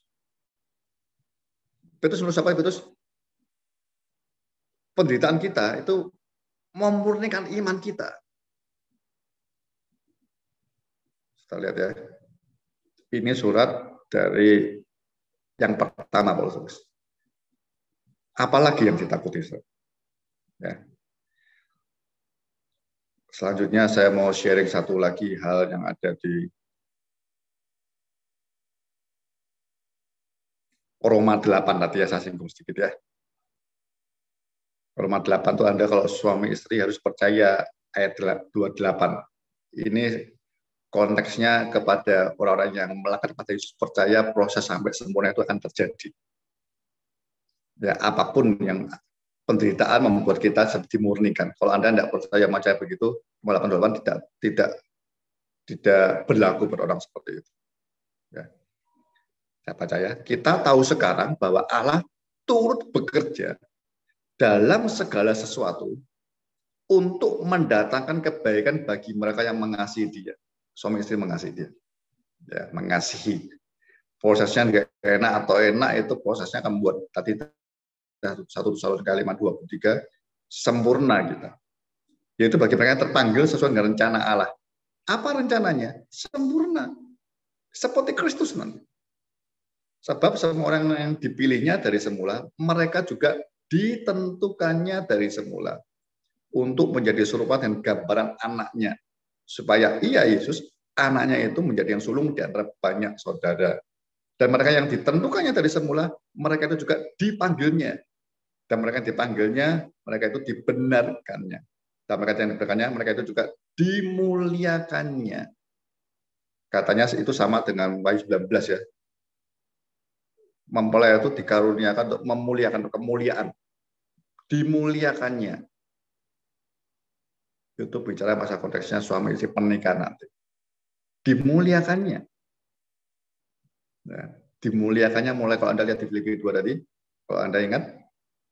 Petrus menurut apa Petrus? Penderitaan kita itu memurnikan iman kita. Kita lihat ya. Ini surat dari yang pertama Paulus. Apalagi yang ditakuti? Ya. Selanjutnya saya mau sharing satu lagi hal yang ada di Roma 8 tadi ya, saya singgung sedikit ya. Roma 8 itu Anda kalau suami istri harus percaya ayat 28. Ini konteksnya kepada orang-orang yang melekat pada Yesus, percaya proses sampai sempurna itu akan terjadi. Ya, apapun yang penderitaan membuat kita dimurnikan. Kalau Anda tidak percaya begitu, 88 tidak berlaku pada orang seperti itu. Ya. Saya percaya, kita tahu sekarang bahwa Allah turut bekerja dalam segala sesuatu untuk mendatangkan kebaikan bagi mereka yang mengasihi Dia. Suami istri mengasihi Dia. Ya, mengasihi. Prosesnya nggak enak atau enak itu prosesnya akan membuat tadi 1 Tesalonika 5:23 sempurna kita. Yaitu bagi mereka yang terpanggil sesuai dengan rencana Allah. Apa rencananya? Sempurna. Seperti Kristus nanti. Sebab semua orang yang dipilihnya dari semula, mereka juga ditentukannya dari semula untuk menjadi serupa dengan gambaran anaknya. Supaya ia, Yesus, anaknya itu menjadi yang sulung di antara banyak saudara. Dan mereka yang ditentukannya dari semula, mereka itu juga dipanggilnya. Dan mereka yang dipanggilnya, mereka itu dibenarkannya. Dan mereka yang dibenarkannya, mereka itu juga dimuliakannya. Katanya itu sama dengan Wahyu 19 ya. Mempelai itu dikaruniakan untuk memuliakan kemuliaan. Dimuliakannya. Itu bicara masa konteksnya suami istri pernikahan nanti. Dimuliakannya. Nah, dimuliakannya mulai kalau Anda lihat di Filipi 2 tadi, kalau Anda ingat,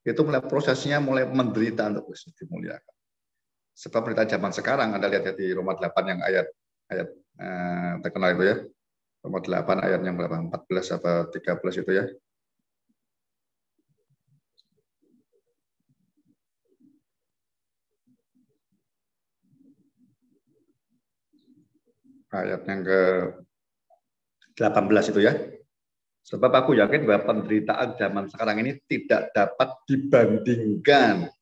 itu mulai prosesnya mulai menderita untuk dimuliakan. Sebab berita zaman sekarang, Anda lihat di Roma 8 yang ayat terkenal itu ya. Roma 8 ayat yang berapa? 14 atau 13 itu ya. Ayat yang ke-18 itu ya. Sebab aku yakin bahwa penderitaan zaman sekarang ini tidak dapat dibandingkan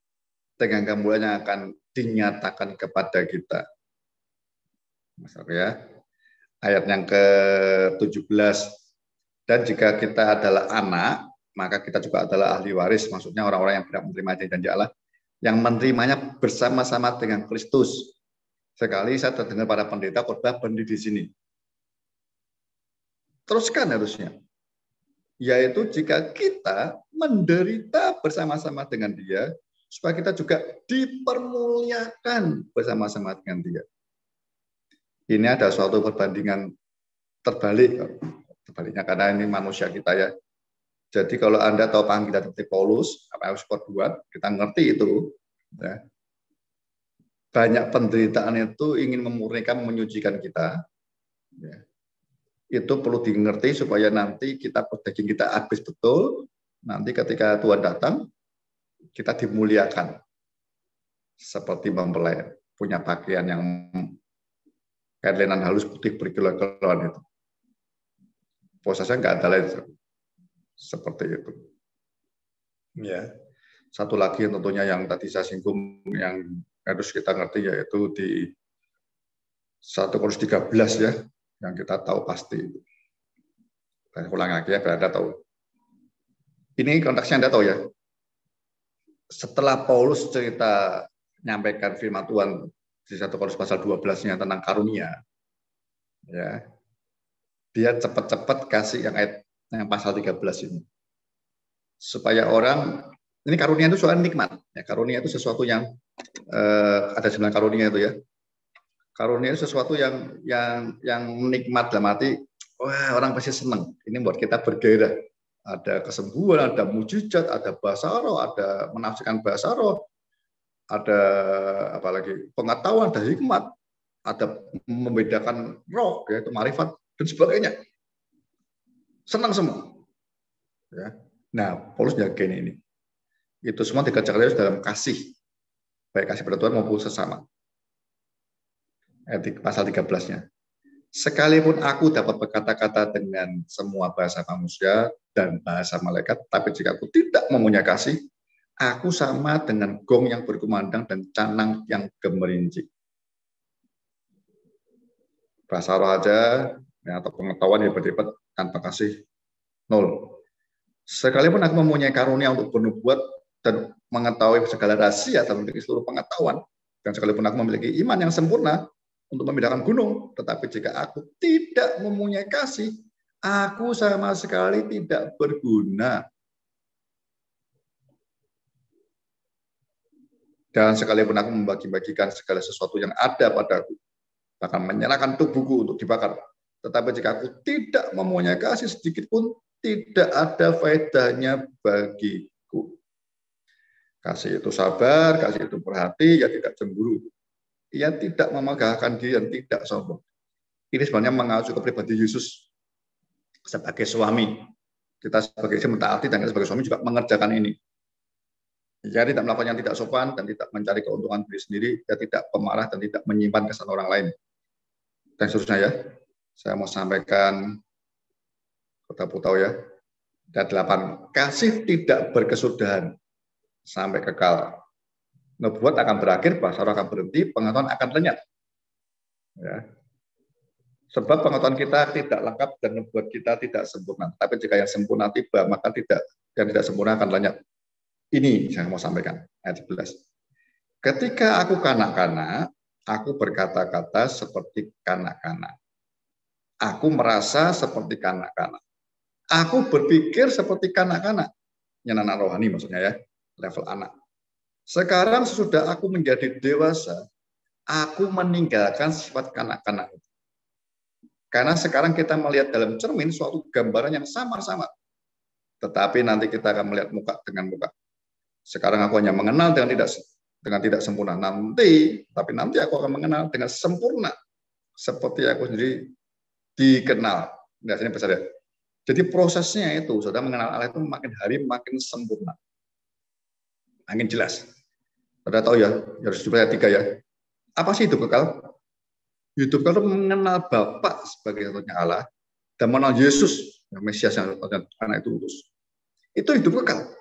dengan kemuliaan yang akan dinyatakan kepada kita. Ya. Ayat yang ke-17. Dan jika kita adalah anak, maka kita juga adalah ahli waris. Maksudnya orang-orang yang tidak menerima janji Allah, yang menerimanya bersama-sama dengan Kristus. Sekali saya terdengar para pendeta khotbah benih di sini. Teruskan harusnya. Yaitu jika kita menderita bersama-sama dengan dia, supaya kita juga dipermuliakan bersama-sama dengan dia. Ini ada suatu perbandingan terbaliknya karena ini manusia kita ya. Jadi kalau Anda tahu panggilan seperti Paulus, apa yang harus buat, kita ngerti itu. Ya. Banyak penderitaan itu ingin memurnikan, menyucikan kita. Ya. Itu perlu dimengerti supaya nanti daging kita habis betul. Nanti ketika Tuhan datang, kita dimuliakan. Seperti mempelai, punya pakaian yang kain lenan halus putih berkilau-kilauan itu. Prosesnya nggak ada lain seperti itu. Ya. Satu lagi tentunya yang tadi saya singgung yang harus kita ngerti yaitu di 1 Korintus 13 ya, yang kita tahu pasti. Saya ulang lagi ya, biar Anda tahu. Ini konteksnya Anda tahu ya. Setelah Paulus cerita menyampaikan firman Tuhan di 1 Korintus pasal 12-nya tentang karunia, ya, dia cepat-cepat kasih yang ayat yang pasal 13 ini. Supaya orang, ini karunia itu soal nikmat. Ya, karunia itu sesuatu yang ada 9 karunia itu ya. Karunia itu sesuatu yang nikmat dalam arti, wah orang pasti senang. Ini buat kita bergairah. Ada kesembuhan, ada mujizat, ada bahasa roh, ada menafsirkan bahasa roh, ada apalagi pengetahuan, ada hikmat, ada membedakan roh, yaitu marifat dan sebagainya. Senang semua. Ya. Nah, Paulus jagain ini. Itu semua dikerjakan dalam kasih, baik kasih pada Tuhan maupun sesama. Ayat pasal 13-nya. Sekalipun aku dapat berkata-kata dengan semua bahasa manusia dan bahasa malaikat, tapi jika aku tidak mempunyai kasih, aku sama dengan gong yang berkumandang dan canang yang gemerincing. Bahasa roh aja, ya, atau pengetahuan yang berdebat tanpa kasih, nol. Sekalipun aku mempunyai karunia untuk bernubuat dan mengetahui segala rahasia dan memiliki seluruh pengetahuan, dan sekalipun aku memiliki iman yang sempurna untuk memindahkan gunung, tetapi jika aku tidak mempunyai kasih, aku sama sekali tidak berguna. Dan sekalipun aku membagi-bagikan segala sesuatu yang ada padaku, bahkan menyerahkan tubuhku untuk dibakar, tetapi jika aku tidak mempunyai kasih sedikit pun, tidak ada faedahnya bagiku. Kasih itu sabar, kasih itu perhati, ya tidak cemburu. Ia tidak memegahkan diri dan tidak sombong. Ini sebenarnya mengacu ke pribadi Yesus sebagai suami. Kita sebagai istri mentaati dan kita sebagai suami juga mengerjakan ini. Ia tidak melakukan yang tidak sopan dan tidak mencari keuntungan diri sendiri. Ia tidak pemarah dan tidak menyimpan kesalahan orang lain. Dan seterusnya ya. Saya mau sampaikan kota tahu ya. Dan 8. Kasih tidak berkesudahan sampai kekal. Nubuat akan berakhir, bahasa roh akan berhenti, pengetahuan akan lenyap. Ya. Sebab pengetahuan kita tidak lengkap dan nubuat kita tidak sempurna. Tapi jika yang sempurna tiba, maka yang tidak sempurna akan lenyap. Ini yang saya mau sampaikan, ayat 11. Ketika aku kanak-kanak, aku berkata-kata seperti kanak-kanak. Aku merasa seperti kanak-kanak. Aku berpikir seperti kanak-kanak. Yang anak rohani maksudnya ya, level anak. Sekarang sesudah aku menjadi dewasa, aku meninggalkan sifat kanak-kanak. Karena sekarang kita melihat dalam cermin suatu gambaran yang samar-samar. Tetapi nanti kita akan melihat muka dengan muka. Sekarang aku hanya mengenal dengan tidak sempurna. Tapi nanti aku akan mengenal dengan sempurna. Seperti aku sendiri dikenal. Nah, sini besar ya. Jadi prosesnya itu, saudara mengenal Allah itu makin hari makin sempurna. Makin jelas. Saudara tahu ya, harus ayat 3 ya. Apa sih itu kekal? Hidup kalau mengenal Bapa sebagai satunya Allah dan mengenal Yesus, Mesias yang anak itu utus. Itu hidup kekal.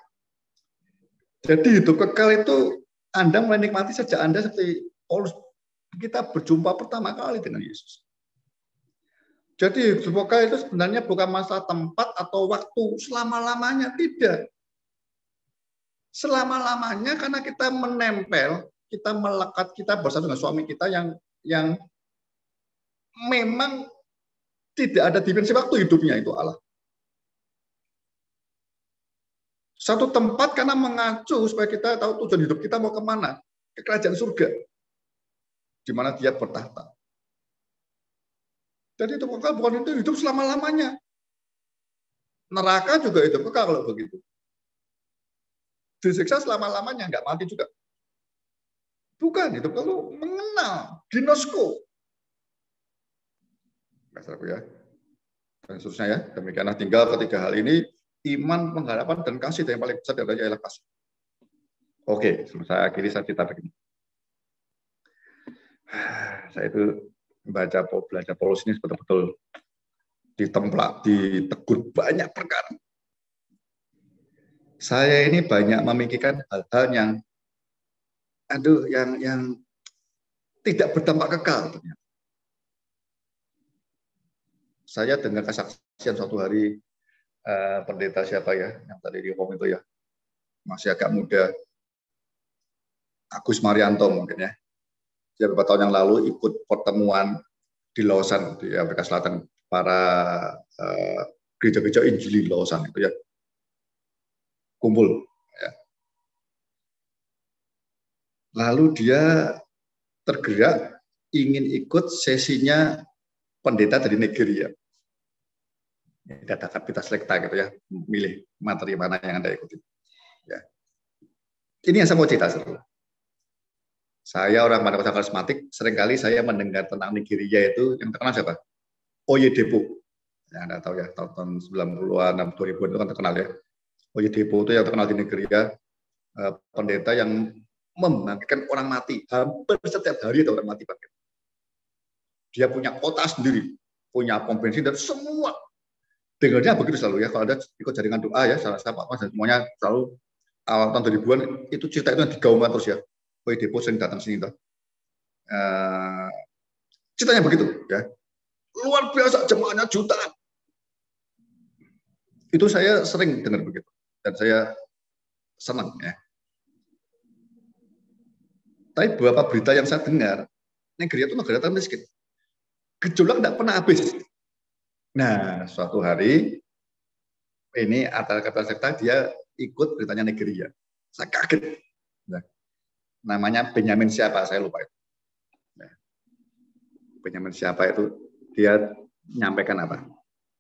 Jadi hidup kekal itu Anda menikmati sejak Anda seperti Paulus, kita berjumpa pertama kali dengan Yesus. Jadi hidup kekal itu sebenarnya bukan masalah tempat atau waktu selama-lamanya, tidak. Selama-lamanya karena kita menempel, kita melekat, kita bersatu dengan suami kita yang memang tidak ada dimensi waktu hidupnya itu Allah. Satu tempat karena mengacu supaya kita tahu tujuan hidup kita mau kemana, ke kerajaan surga, di mana dia bertahta. Jadi hidup kekal bukan itu hidup selama-lamanya. Neraka juga hidup kekal kalau begitu. Disiksa selama-lamanya, nggak mati juga. Bukan, hidup kekal mengenal, dinosko. Kasarku ya. Dan seterusnya ya. Demikianlah tinggal ketiga hal ini, iman, pengharapan, dan kasih. Dan yang paling besar adalah kasih. Oke, saya akhiri saya cerita begini. Saya itu belajar Paulus ini betul-betul ditemplak, ditegur banyak perkara. Saya ini banyak memikirkan hal-hal yang tidak berdampak kekal. Saya dengar kesaksian suatu hari pendeta siapa ya, yang tadi diomong itu ya, masih agak muda, Agus Marianto mungkin ya. Dia beberapa tahun yang lalu ikut pertemuan di Lausanne di Afrika Selatan, para gereja-gereja Injili di Lausanne itu ya, kumpul. Ya. Lalu dia tergerak ingin ikut sesinya pendeta dari Nigeria. Data kapita selekta gitu ya, milih materi mana yang Anda ikuti. Ya. Ini yang saya mau cerita. Saya orang Pantekosta Karismatik, seringkali saya mendengar tentang Nigeria itu yang terkenal siapa? Oyedepo. Ya, Anda tahu ya, tahun 90-an, 2000-an itu kan terkenal ya. Oyedepo itu yang terkenal di Nigeria, pendeta yang membangkitkan orang mati. Hampir setiap hari ada orang mati. Dia punya kota sendiri, punya pom bensin, dan semua dengarnya begitu selalu ya. Kalau Anda ikut jaringan doa ya, salah Pak Mas, dan semuanya selalu awal tahun 2000-an itu cerita itu yang digaungkan terus ya. Depo sering datang sini ceritanya begitu ya, luar biasa, jemaahnya jutaan. Itu saya sering dengar begitu dan saya senang ya. Tapi beberapa berita yang saya dengar, negeri itu negara termiskin, gejolak tidak pernah habis. Nah, suatu hari ini atas kata serta dia ikut beritanya Nigeria. Saya kaget. Nah, namanya Benyamin siapa, saya lupa itu. Benyamin siapa itu, dia menyampaikan apa?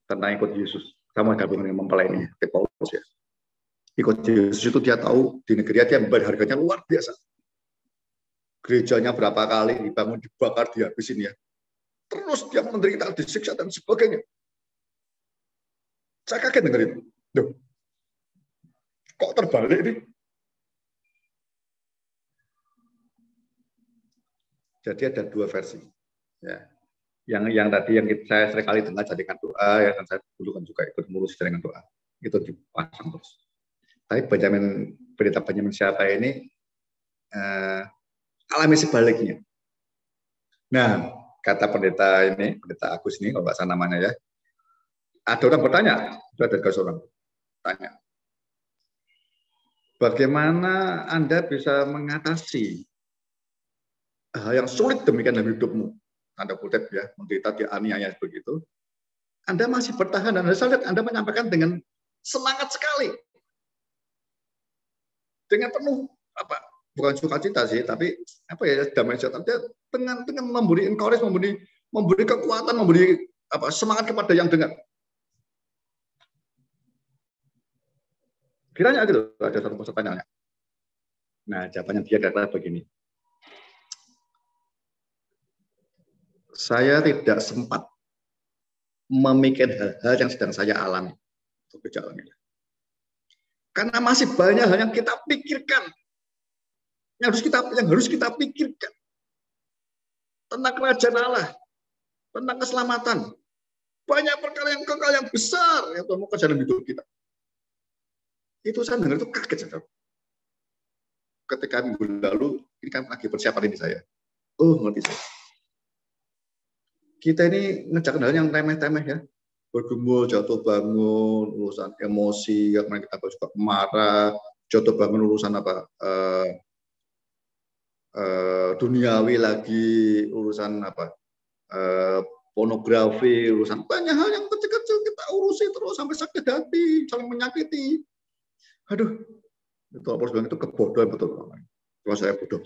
Tentang ikut Yesus. Sama gabung dengan mempelai ini, Paulus ya. Ikut Yesus itu dia tahu, di negeri dia membayar harganya luar biasa. Gerejanya berapa kali dibangun, dibakar, dihabisin ya. Terus dia menderita, disiksa, dan sebagainya. Saya kaget dengar itu. Duh, kok terbalik ini? Jadi ada dua versi. Ya. Yang tadi yang saya sering kali dengar jaringan doa ya, dan saya dulu kan juga ikut ngurus jaringan doa. Itu dipasang terus. Tapi pendeta Benyamin siapa ini alami sebaliknya. Nah, kata pendeta Agus ini, kalau nggak salah namanya ya, ada orang bertanya, ada seorang tanya, bagaimana Anda bisa mengatasi hal yang sulit demikian dalam hidupmu? Anda kutip ya, menderita dianiaya begitu. Anda masih bertahan dan saya lihat Anda menyampaikan dengan semangat sekali, dengan penuh bukan sukacita sih, tapi damai sejahtera. Dengan memberi encourage, memberi kekuatan, memberi semangat kepada yang dengar. Kiranya gitu, ada satu pertanyaannya. Nah, jawabannya dia kata begini. Saya tidak sempat memikirkan hal-hal yang sedang saya alami. Karena masih banyak hal yang kita pikirkan. Yang harus kita pikirkan. Tentang kerajaan Allah. tentang keselamatan. Banyak perkara yang kekal yang besar yang Tuhan mau kerja dalam hidup kita. Itu saya dengar itu kaget saudara. Ketika minggu lalu, ini kan lagi persiapan ini saya. Oh, ngerti saya. Kita ini ngejar hal yang remeh-temeh ya. Bergumul, jatuh bangun, urusan emosi, yang kita suka marah, jatuh bangun urusan apa? Duniawi lagi, urusan apa? Pornografi, urusan banyak hal yang kecil-kecil kita urusi terus sampai sakit hati, saling menyakiti. Aduh, itu Paulus bilang itu kebodohan betul. Kalau saya bodoh.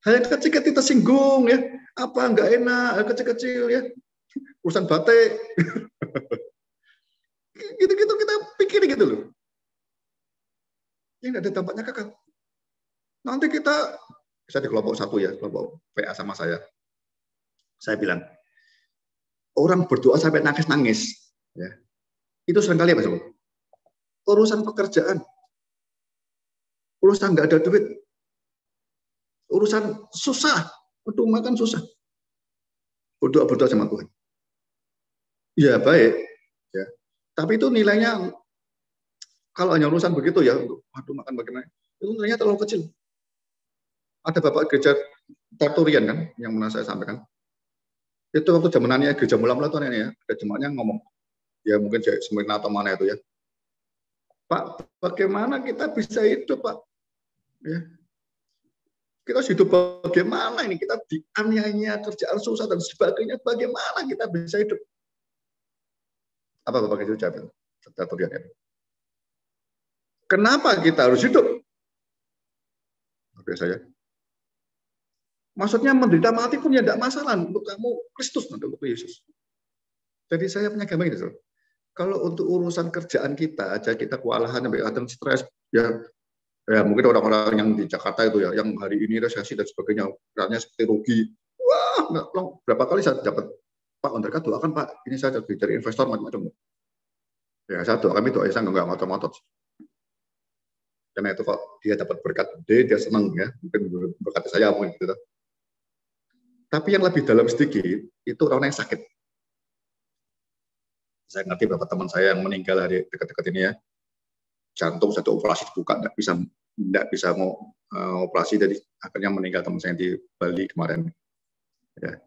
Hal yang kecil-kecil kita singgung ya, apa enggak enak, hal kecil-kecil ya, urusan batik. Gitu-gitu kita pikirin gitu loh. Yang ada dampaknya kekal. Nanti kita di kelompok satu ya, kelompok PA sama saya. Saya bilang, orang berdoa sampai nangis-nangis. Ya. Itu seringkali apa? Urusan pekerjaan. Urusan nggak ada duit. Urusan susah. Untuk makan susah. Berdoa sama Tuhan. Ya baik. Ya. Tapi itu nilainya, kalau hanya urusan begitu ya, aduh makan bagaimana, itu nilainya terlalu kecil. Ada Bapak gereja Tertullian kan, yang pernah saya sampaikan. Itu waktu zamanannya gereja mula-mula tuh ya, ada jemaatnya ngomong, ya mungkin Smyrna atau mana itu ya, Pak, bagaimana kita bisa hidup Pak? Ya. Kita hidup bagaimana ini? Kita dianiaya, kerjaan susah dan sebagainya, bagaimana kita bisa hidup? Apa Bapak gereja jawab? Tertullian itu. Kenapa kita harus hidup? Oke saya. Maksudnya menderita mati pun ya tidak masalah untuk kamu Kristus, untuk Yesus. Jadi saya punya gambar gitu. Kalau untuk urusan kerjaan kita aja kita kewalahan sampai kadang stres ya mungkin orang-orang yang di Jakarta itu ya yang hari ini resesi dan sebagainya rasanya seperti rugi. Wah, berapa kali saya dapat Pak Onderka doakan Pak, ini saya dari investor macam-macam. Ya saya doakan itu saya nggak ngotot-ngotot. Karena itu kok dia dapat berkat dia senang ya, mungkin berkat saya mungkin gitu. Tapi yang lebih dalam sedikit, itu orang yang sakit. Saya ngerti beberapa teman saya yang meninggal hari dekat-dekat ini ya. Jantung satu operasi dibuka, nggak bisa mau operasi, jadi akhirnya meninggal teman saya di Bali kemarin. Ya,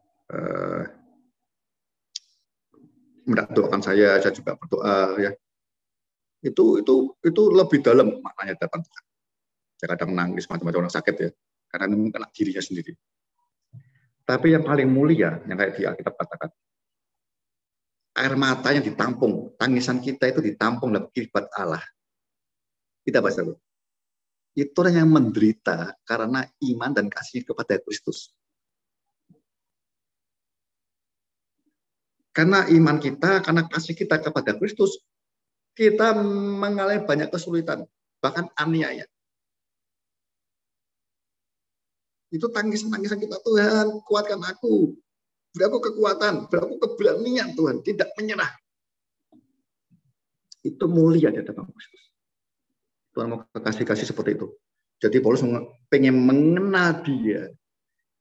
mendoakan saya juga berdoa ya. Itu lebih dalam maknanya depan Tuhan. Saya kadang nangis macam-macam orang sakit ya, karena ini kena dirinya sendiri. Tapi yang paling mulia, yang kayak di Alkitab katakan, air mata yang ditampung, tangisan kita itu ditampung dalam kiribat Allah. Kita baca dulu. Itu orang yang menderita karena iman dan kasih kepada Kristus. Karena iman kita, karena kasih kita kepada Kristus, kita mengalami banyak kesulitan, bahkan aniaya. Itu tangisan-tangisan kita, Tuhan, kuatkan aku. Beri aku kekuatan, beri aku keberanian Tuhan, tidak menyerah. Itu mulia di hadapan Kristus. Tuhan mau kasih seperti itu. Jadi Paulus pengen mengenal dia.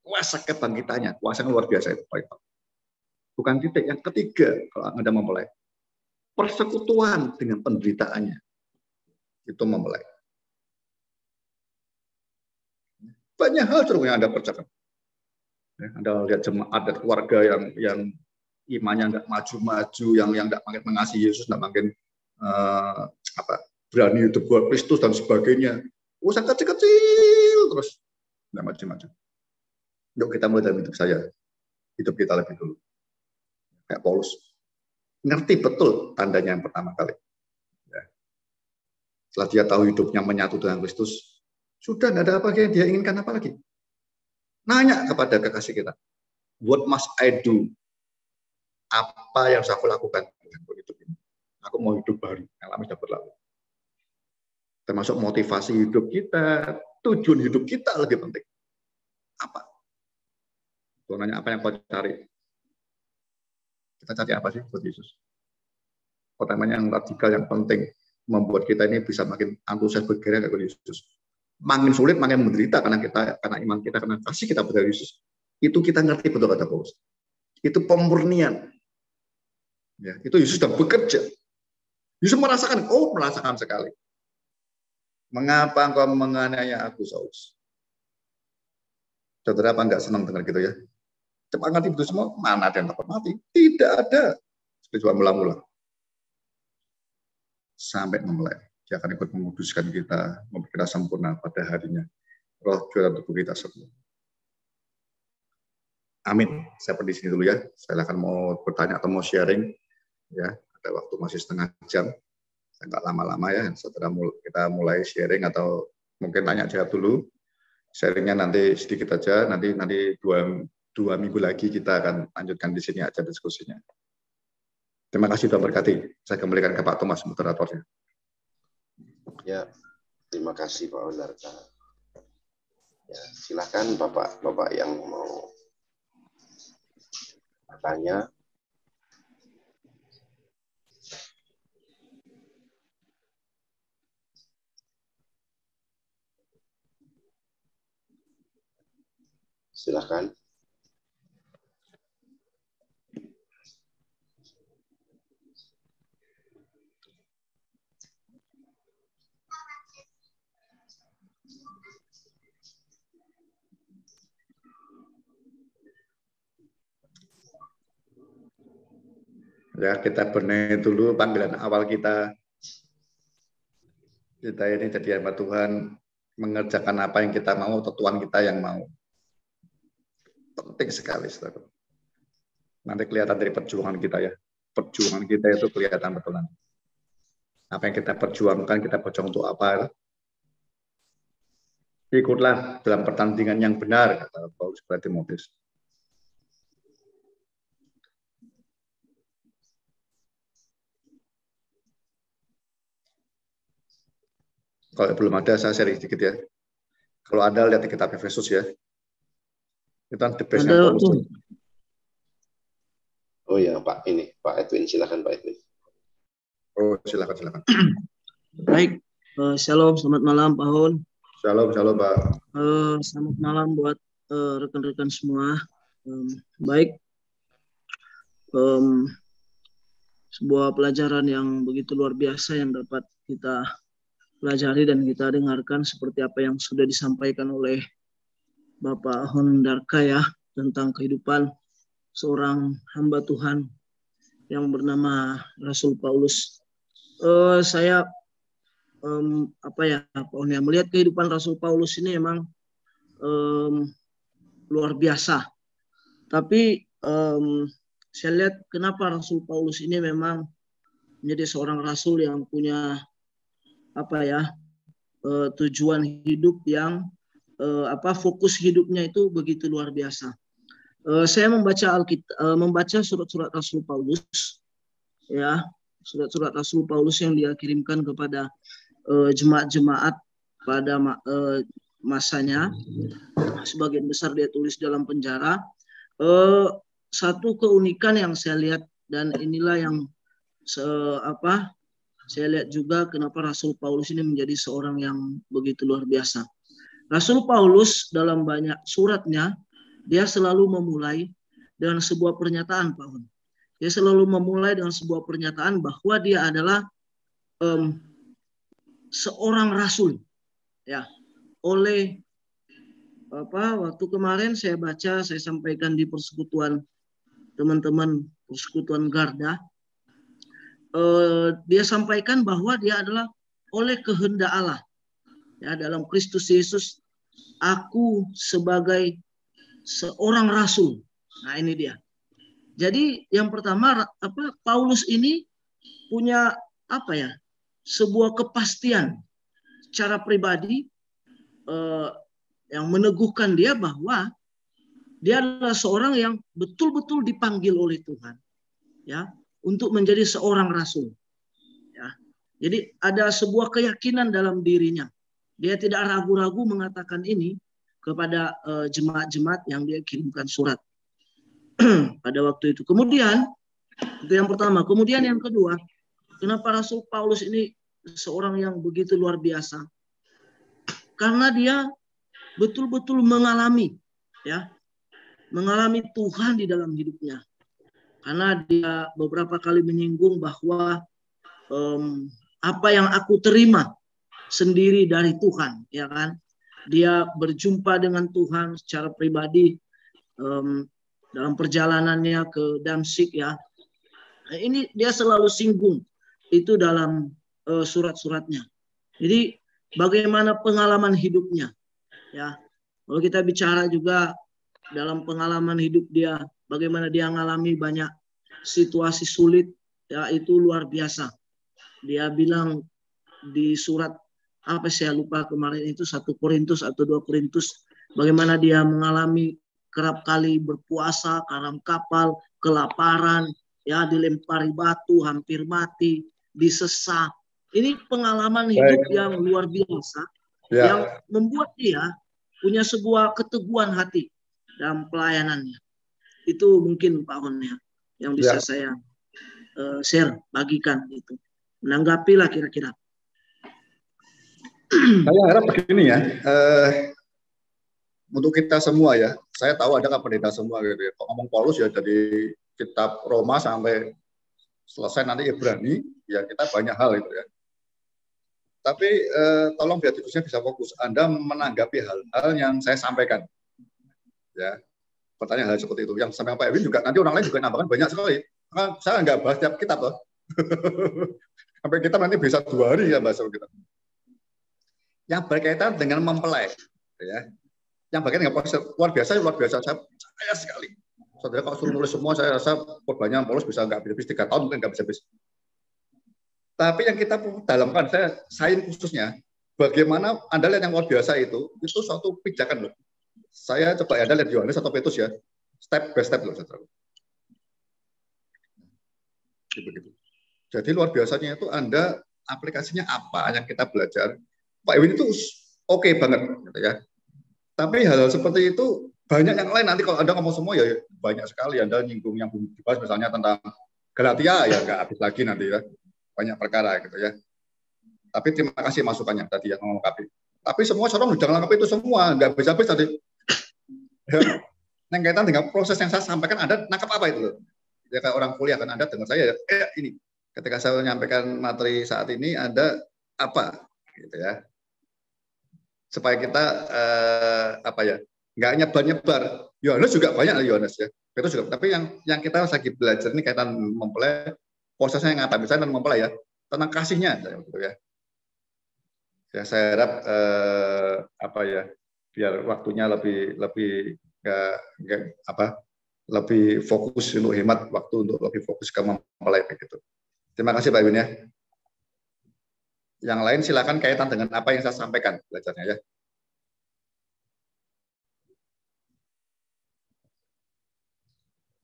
Kuasa kebangkitannya, kuasa yang luar biasa itu. Bukan titik. Yang ketiga, kalau Anda mempelai, persekutuan dengan penderitaannya. Itu mempelai. Banyak hal terus yang Anda percaya. Anda lihat jemaat dan keluarga yang imannya nggak maju-maju, yang nggak makin mengasihi Yesus, nggak makin berani hidup buat Kristus dan sebagainya. Urusan kecil-kecil terus nggak maju-maju. Yuk kita mulai dari hidup saya, hidup kita lebih dulu. Kayak Paulus, ngerti betul tandanya yang pertama kali. Ya. Setelah dia tahu hidupnya menyatu dengan Kristus, sudah nggak ada apa yang dia inginkan apa lagi. Nanya kepada kekasih kita, what must I do? Apa yang harus aku lakukan untuk hidup ini? Aku mau hidup baru, yang lama sudah berlalu. Termasuk motivasi hidup kita, tujuan hidup kita lebih penting. Apa? Tuhan nanya apa yang kau cari? Kita cari apa sih buat Yesus? Pertanyaan yang radikal, yang penting, membuat kita ini bisa makin antusias bergerak ke Yesus. Makin sulit, makin menderita karena iman kita, karena kasih kita pada Yesus. Itu kita ngerti betul kata Paulus. Itu pemurnian. Ya, itu Yesus sedang bekerja. Yesus merasakan, merasakan sekali. Mengapa engkau menganiaya aku, Saulus? Saudara apa enggak senang dengar gitu ya? Cepat mati itu semua, mana ada yang dapat mati? Tidak ada. Kecuali mula-mula. Sampai memulai. Dia akan ikut menguduskan kita, membuat kita sempurna pada harinya. Roh juara tubuh kita semua. Amin. Saya di sini dulu ya. Saya akan mau bertanya atau mau sharing. Ya, ada waktu masih setengah jam. Saya nggak lama-lama ya. Setelah kita mulai sharing atau mungkin tanya jawab dulu. Sharingnya nanti sedikit aja. Nanti dua minggu lagi kita akan lanjutkan di sini aja diskusinya. Terima kasih Tuhan berkati. Saya kembalikan ke Pak Thomas moderatornya. Ya, terima kasih Pak Ondarka. Ya, silakan Bapak yang mau bertanya. Silakan. Ya, kita benahi dulu panggilan awal kita. Kita ini jadi hamba Tuhan, mengerjakan apa yang kita mau, atau Tuhan kita yang mau. Penting sekali, saudara. Nanti kelihatan dari perjuangan kita ya. Perjuangan kita itu kelihatan betul nanti. Apa yang kita perjuangkan, kita berjuang untuk apa? Ikutlah dalam pertandingan yang benar, kata Paulus kepada Timotius. Kalau belum ada, saya sharing sedikit ya. Kalau ada, lihat di kitab Efesus ya. Itu kan the best-nya Paulus. Oh ya, Pak Edwin, silakan Pak Edwin. Oh, silakan. Baik, shalom, selamat malam Pak Hon. Shalom Pak. Selamat malam buat rekan-rekan semua. Baik, sebuah pelajaran yang begitu luar biasa yang dapat kita pelajari dan kita dengarkan seperti apa yang sudah disampaikan oleh Bapak Hon Darka ya, tentang kehidupan seorang hamba Tuhan yang bernama Rasul Paulus. Saya melihat kehidupan Rasul Paulus ini memang luar biasa. Tapi saya lihat kenapa Rasul Paulus ini memang menjadi seorang rasul yang punya tujuan hidup yang fokus hidupnya itu begitu luar biasa. Saya membaca surat-surat Rasul Paulus, ya, surat-surat Rasul Paulus yang dia kirimkan kepada jemaat-jemaat pada masanya. Sebagian besar dia tulis dalam penjara. Satu keunikan yang saya lihat, dan inilah yang saya lihat juga kenapa Rasul Paulus ini menjadi seorang yang begitu luar biasa. Rasul Paulus dalam banyak suratnya, dia selalu memulai dengan sebuah pernyataan, Pak Hon. Dia selalu memulai dengan sebuah pernyataan bahwa dia adalah seorang rasul. Ya, oleh waktu kemarin saya sampaikan di persekutuan teman-teman persekutuan Garda. Dia sampaikan bahwa dia adalah oleh kehendak Allah. Ya, dalam Kristus Yesus, aku sebagai seorang rasul. Nah, ini dia. Jadi yang pertama, Paulus ini punya sebuah kepastian secara pribadi yang meneguhkan dia bahwa dia adalah seorang yang betul-betul dipanggil oleh Tuhan, ya, untuk menjadi seorang rasul. Ya. Jadi ada sebuah keyakinan dalam dirinya. Dia tidak ragu-ragu mengatakan ini kepada jemaat-jemaat yang dia kirimkan surat pada waktu itu. Kemudian, itu yang pertama. Kemudian yang kedua, kenapa Rasul Paulus ini seorang yang begitu luar biasa? Karena dia betul-betul mengalami Tuhan di dalam hidupnya. karena dia beberapa kali menyinggung bahwa apa yang aku terima sendiri dari Tuhan, ya kan? Dia berjumpa dengan Tuhan secara pribadi dalam perjalanannya ke Damsyik, ya. Nah, ini dia selalu singgung itu dalam surat-suratnya. Jadi bagaimana pengalaman hidupnya, ya. Kalau kita bicara juga dalam pengalaman hidup dia, bagaimana dia mengalami banyak situasi sulit, ya, itu luar biasa. Dia bilang di surat apa saya lupa kemarin itu 1 Korintus atau 2 Korintus, bagaimana dia mengalami kerap kali berpuasa, karam kapal, kelaparan, ya, dilempari batu, hampir mati, disesah. Ini pengalaman hidup yang luar biasa, ya, yang membuat dia punya sebuah keteguhan hati dalam pelayanannya. Itu mungkin Pak Hon, ya, yang bisa saya share, bagikan itu. Menanggapilah kira-kira. Saya harap begini ya, untuk kita semua ya, saya tahu ada pendeta semua gitu ya. Kalau ngomong Paulus ya dari kitab Roma sampai selesai nanti Ibrani, ya kita banyak hal itu ya. Tapi tolong beatikusnya bisa fokus. Anda menanggapi hal-hal yang saya sampaikan. Ya, pertanyaan hal seperti itu. Yang sampai Pak Ewin juga, nanti orang lain juga nambahkan banyak sekali. Karena saya nggak bahas tiap kitab loh. Sampai kita nanti bisa 2 hari ya bahas kitab. Yang berkaitan dengan mempelai, ya. Yang berkaitan dengan proses luar biasa. Saya percaya sekali. Saudara kalau suruh nulis semua, saya rasa korbannya Paulus bisa nggak habis 3 tahun, mungkin nggak bisa habis. Tapi yang kita dalamkan, saya khususnya, bagaimana Anda lihat yang luar biasa itu suatu pijakan loh. Saya coba Anda lihat Yohanes atau Petrus ya, step by step loh, saudara. Begitu. Jadi luar biasanya itu Anda aplikasinya apa yang kita belajar. Pak Ewin itu oke banget, gitu ya. Tapi hal-hal seperti itu banyak yang lain. Nanti kalau Anda ngomong semua ya banyak sekali. Anda nyinggung yang dibahas misalnya tentang Galatia ya nggak habis lagi nanti ya. Banyak perkara gitu ya. Tapi terima kasih masukannya tadi ya ngomong KP. Tapi semua orang udah ngelengkapi itu semua, nggak habis-habis tadi. Ya, yang kaitan dengan proses yang saya sampaikan, Anda nangkap apa itu loh? Ya kayak orang kuliah kan, Anda dengar saya ya, ini. Ketika saya menyampaikan materi saat ini, Anda apa gitu ya. Supaya kita nggak nyebar-nyebar. Yohanes juga banyak Yohanes ya. Itu juga. Tapi yang kita lagi belajar ini kaitan mempelai, prosesnya yang apa? Misalnya tentang mempelai ya, tentang kasihnya gitu ya. Ya saya harap biar waktunya lebih lebih fokus untuk hemat waktu untuk lebih fokus ke mempelai begitu. Terima kasih Pak Iwin ya. Yang lain silakan kaitan dengan apa yang saya sampaikan belajarnya ya.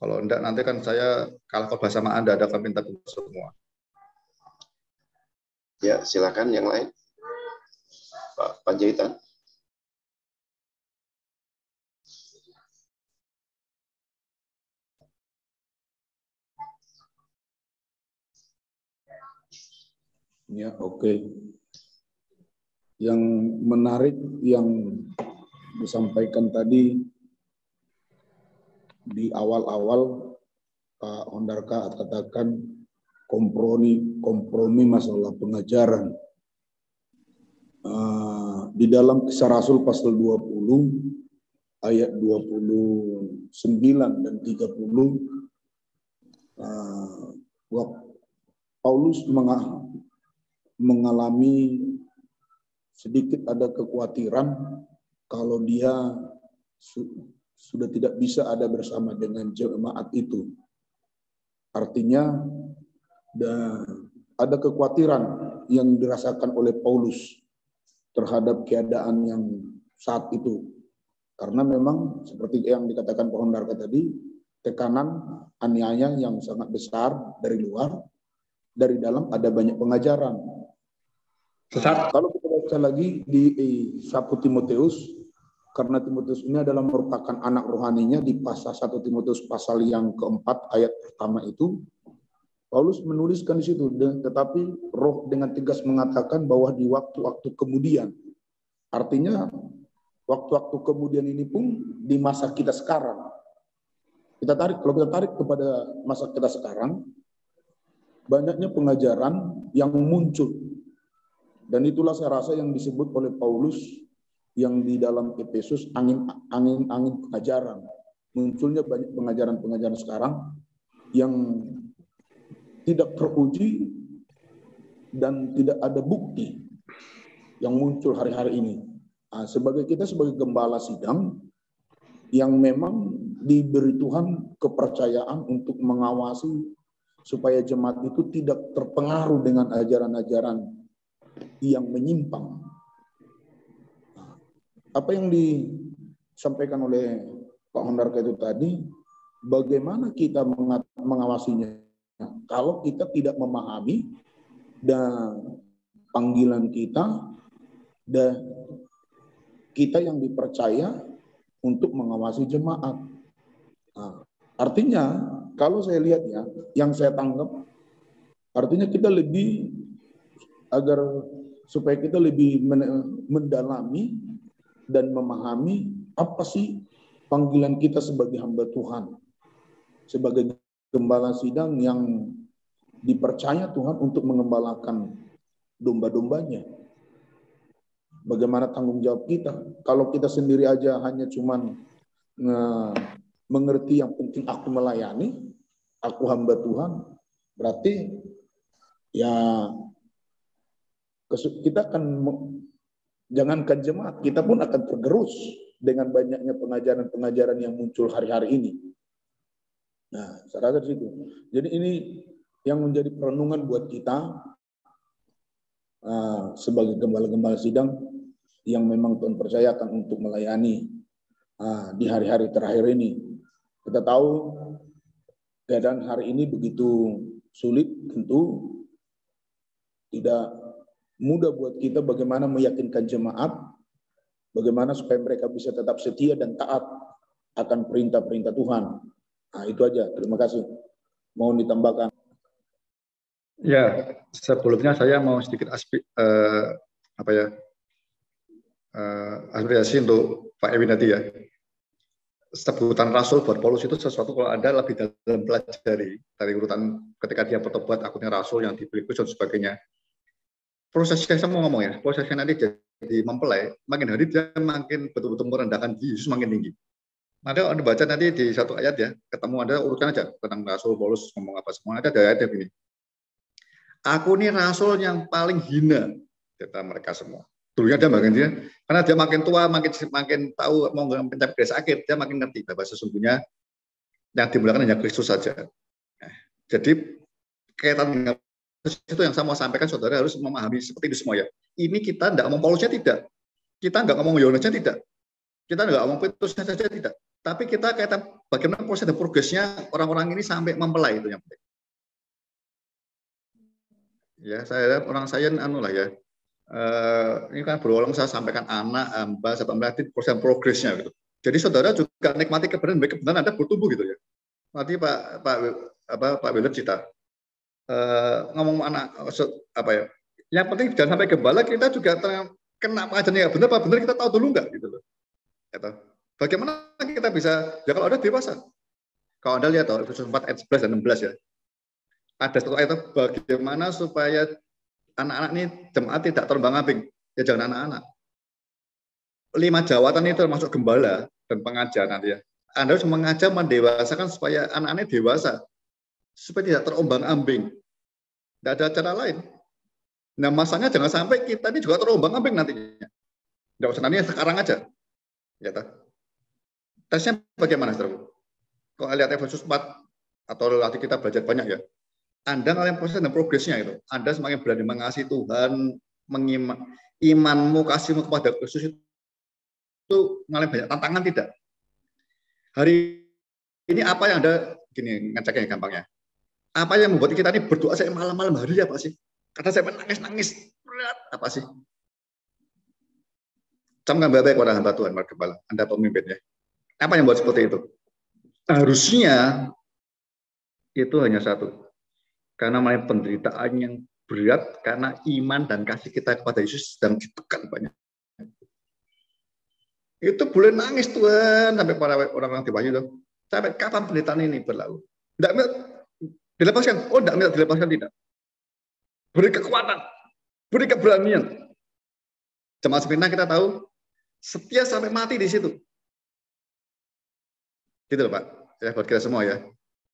Kalau enggak nanti kan saya kalah khotbah sama Anda, ada akan minta semua. Ya, silakan yang lain. Pak Panjaitan. Ya, oke. Yang menarik yang disampaikan tadi di awal-awal Pak Hondarka katakan kompromi masalah pengajaran. Di dalam Kisah Rasul pasal 20 ayat 29 dan 30 Paulus mengalami sedikit ada kekhawatiran kalau dia sudah tidak bisa ada bersama dengan jemaat itu. Artinya ada kekhawatiran yang dirasakan oleh Paulus terhadap keadaan yang saat itu. Karena memang seperti yang dikatakan Pak Hondarka tadi, tekanan aniaya yang sangat besar dari luar, dari dalam ada banyak pengajaran. Kalau kita baca lagi di 1 Timotius, karena Timotius ini adalah merupakan anak rohaninya di pasal 1 Timotius pasal yang keempat ayat pertama itu, Paulus menuliskan di situ, tetapi Roh dengan tegas mengatakan bahwa di waktu-waktu kemudian, artinya waktu-waktu kemudian ini pun di masa kita sekarang, kalau kita tarik kepada masa kita sekarang, banyaknya pengajaran yang muncul. Dan itulah saya rasa yang disebut oleh Paulus yang di dalam Efesus angin pengajaran. Munculnya banyak pengajaran-pengajaran sekarang yang tidak teruji dan tidak ada bukti yang muncul hari-hari ini. Nah, sebagai gembala sidang yang memang diberi Tuhan kepercayaan untuk mengawasi supaya jemaat itu tidak terpengaruh dengan ajaran-ajaran yang menyimpang. Apa yang disampaikan oleh Pak Hondarka itu tadi, bagaimana kita mengawasinya kalau kita tidak memahami dan panggilan kita dan kita yang dipercaya untuk mengawasi jemaat. Nah, artinya kalau saya lihat ya, yang saya tangkap, artinya kita lebih supaya kita lebih mendalami dan memahami apa sih panggilan kita sebagai hamba Tuhan, sebagai gembala sidang yang dipercaya Tuhan untuk mengembalakan domba-dombanya. Bagaimana tanggung jawab kita? Kalau kita sendiri aja hanya cuman mengerti yang penting aku melayani, aku hamba Tuhan, berarti ya kita akan, jangankan jemaat, kita pun akan tergerus dengan banyaknya pengajaran-pengajaran yang muncul hari-hari ini. Nah, saya rasa di situ. Jadi ini yang menjadi perenungan buat kita sebagai gembala-gembala sidang yang memang Tuhan percayakan untuk melayani di hari-hari terakhir ini. Kita tahu keadaan hari ini begitu sulit, tentu tidak mudah buat kita bagaimana meyakinkan jemaat, bagaimana supaya mereka bisa tetap setia dan taat akan perintah-perintah Tuhan. Nah, itu aja. Terima kasih. Mohon ditambahkan. Ya, sebelumnya saya mau sedikit aspirasi untuk Pak Ewin tadi ya. Sebutan rasul buat Paulus itu sesuatu kalau Anda lebih dalam pelajari dari urutan ketika dia bertobat akunnya rasul yang diberi khusus dan sebagainya. Prosesnya saya mau ngomong ya, prosesnya nanti jadi mempelai, makin hari dia makin betul-betul merendahkan diri Yesus makin tinggi. Ada Anda baca nanti di satu ayat ya, ketemu Anda urutkan aja tentang rasul Paulus ngomong apa semua. Ada ayat begini. Aku ini rasul yang paling hina kata mereka semua. Dulunya dia makin dia, karena dia makin tua, makin tahu mau mencapai grace akhir, dia makin ngerti bahwa sesungguhnya yang dimuliakan hanya Kristus saja. Nah, jadi kaitan dengan itu yang saya mau sampaikan, saudara harus memahami seperti itu semua ya. Ini kita tidak ngomong Paulusnya tidak, kita nggak ngomong Yohanesnya tidak, kita nggak ngomong Petrusnya saja tidak, tapi kita kaitan bagaimana proses dan progresnya orang-orang ini sampai mempelai itu yang penting. Ya, saya lah ya. Ini kan berulang saya sampaikan anak, hamba, sampai melihat proses progresnya gitu. Jadi saudara juga nikmati kebenaran Anda bertumbuh gitu ya. Nanti Pak William cita ngomong anak apa ya. Yang penting jangan sampai gembala kita juga kena ajarnya benar apa benar kita tahu dulu enggak gitu loh. Gitu. Bagaimana kita bisa ya kalau ada dewasa. Kalau Anda lihat Efesus 4 ayat 11 dan 16 ya. Ada satu ayat bagaimana supaya anak-anak ini jemaat tidak terombang-ambing. Ya jangan anak-anak. 5 jawatan itu termasuk gembala dan pengajar nanti ya. Anda harus mengajar mendewasakan supaya anak-anak dewasa. Supaya tidak terombang-ambing. Tidak ada cara lain. Nah masanya jangan sampai kita ini juga terombang-ambing nantinya. Tidak usah nanti sekarang aja. Ya, tesnya bagaimana, saudara? Kalau lihat Efesus 4 atau nanti kita belajar banyak ya. Anda ngalamin proses dan progresnya itu. Anda semakin berani mengasihi Tuhan, imanmu, kasihmu kepada Kristus itu ngalamin banyak tantangan tidak? Hari ini apa yang Anda, gini ngeceknya gampangnya. Apa yang membuat kita ini berdoa saya malam-malam hari apa sih? Karena saya menangis-nangis berat apa sih? Camkan baik-baik kepada hamba Tuhan, Pak Gembala. Anda pemimpinnya. Apa yang membuat seperti itu? Harusnya itu hanya satu. Karena mulai penderitaan yang berat karena iman dan kasih kita kepada Yesus sedang ditekan banyak. Itu boleh nangis Tuhan sampai para orang-orang dewasa itu. Sampai kapan penderitaan ini berlalu? Tidak dilepaskan. Oh, tidak dilepaskan, tidak. Beri kekuatan, beri keberanian. Jemaat Smyrna kita tahu setia sampai mati di situ. Gitu loh Pak, ya buat kita semua ya.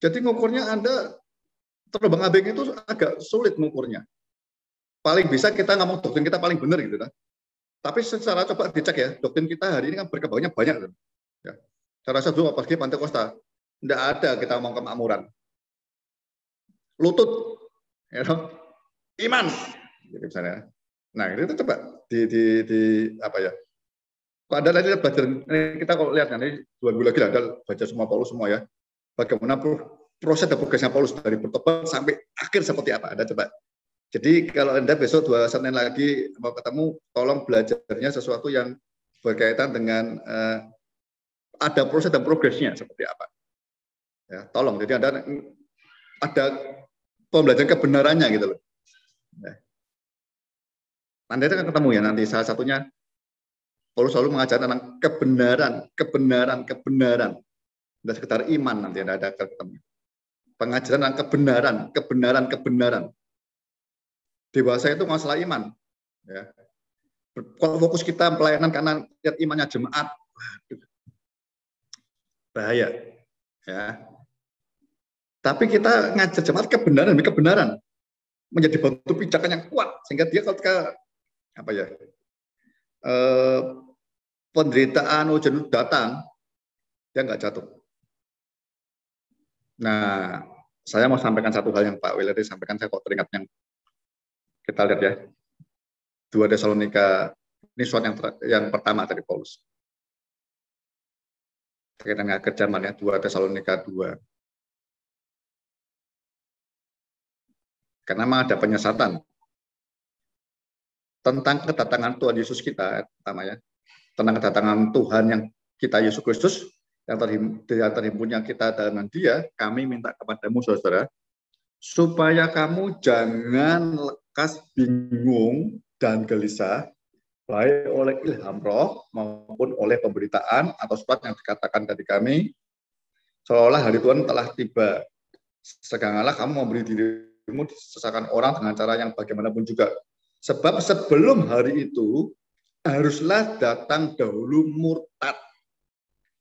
Jadi ngukurnya Anda terombang ambing itu agak sulit ngukurnya. Paling bisa kita ngomong doktrin kita paling benar gitu kan. Tapi secara coba dicek ya, doktrin kita hari ini kan berkembangnya banyak. Ya. Saya rasa dulu apalagi Pantekosta, tidak ada kita ngomong kemakmuran. Lutut, ya, iman, gitu misalnya. Nah itu coba di apa ya? Kalau Anda tadi belajar, kita kalau lihat nanti 2 minggu lagi Anda baca semua Paulus semua ya. Bagaimana proses dan progresnya Paulus dari bertobat sampai akhir seperti apa? Anda coba. Jadi kalau Anda besok 2 Senin lagi mau ketemu, tolong belajarnya sesuatu yang berkaitan dengan ada proses dan progresnya seperti apa. Ya, tolong. Jadi ada pembelajaran kebenarannya gitu loh. Ya. Anda akan ketemu ya nanti salah satunya Paulus selalu mengajarkan tentang kebenaran. Tidak sekedar iman nanti Anda ketemu. Pengajaran tentang kebenaran. Dewasa itu masalah iman. Ya. Kalau fokus kita pelayanan karena lihat imannya jemaat, bahaya. Ya. Tapi kita ngajar jemaat kebenaran menjadi batu pijakan yang kuat sehingga dia ketika apa ya penderitaan ujian datang dia nggak jatuh. Nah, saya mau sampaikan satu hal yang Pak Willy sampaikan, saya kok teringat yang kita lihat ya. 2 Tesalonika, ini surat yang pertama dari Paulus. Terkait dengan kejamannya 2 Tesalonika 2. Karena memang ada penyesatan tentang kedatangan Tuhan Yesus kita, pertama ya. Tentang kedatangan Tuhan yang kita Yesus Kristus, yang terhimpunnya kita dengan Dia, kami minta kepadamu saudara, supaya kamu jangan lekas bingung dan gelisah, baik oleh ilham roh maupun oleh pemberitaan atau surat yang dikatakan dari kami, seolah hari Tuhan telah tiba. Segangalah kamu memberi dirimu disesakan orang dengan cara yang bagaimanapun juga. Sebab sebelum hari itu, haruslah datang dahulu murtad.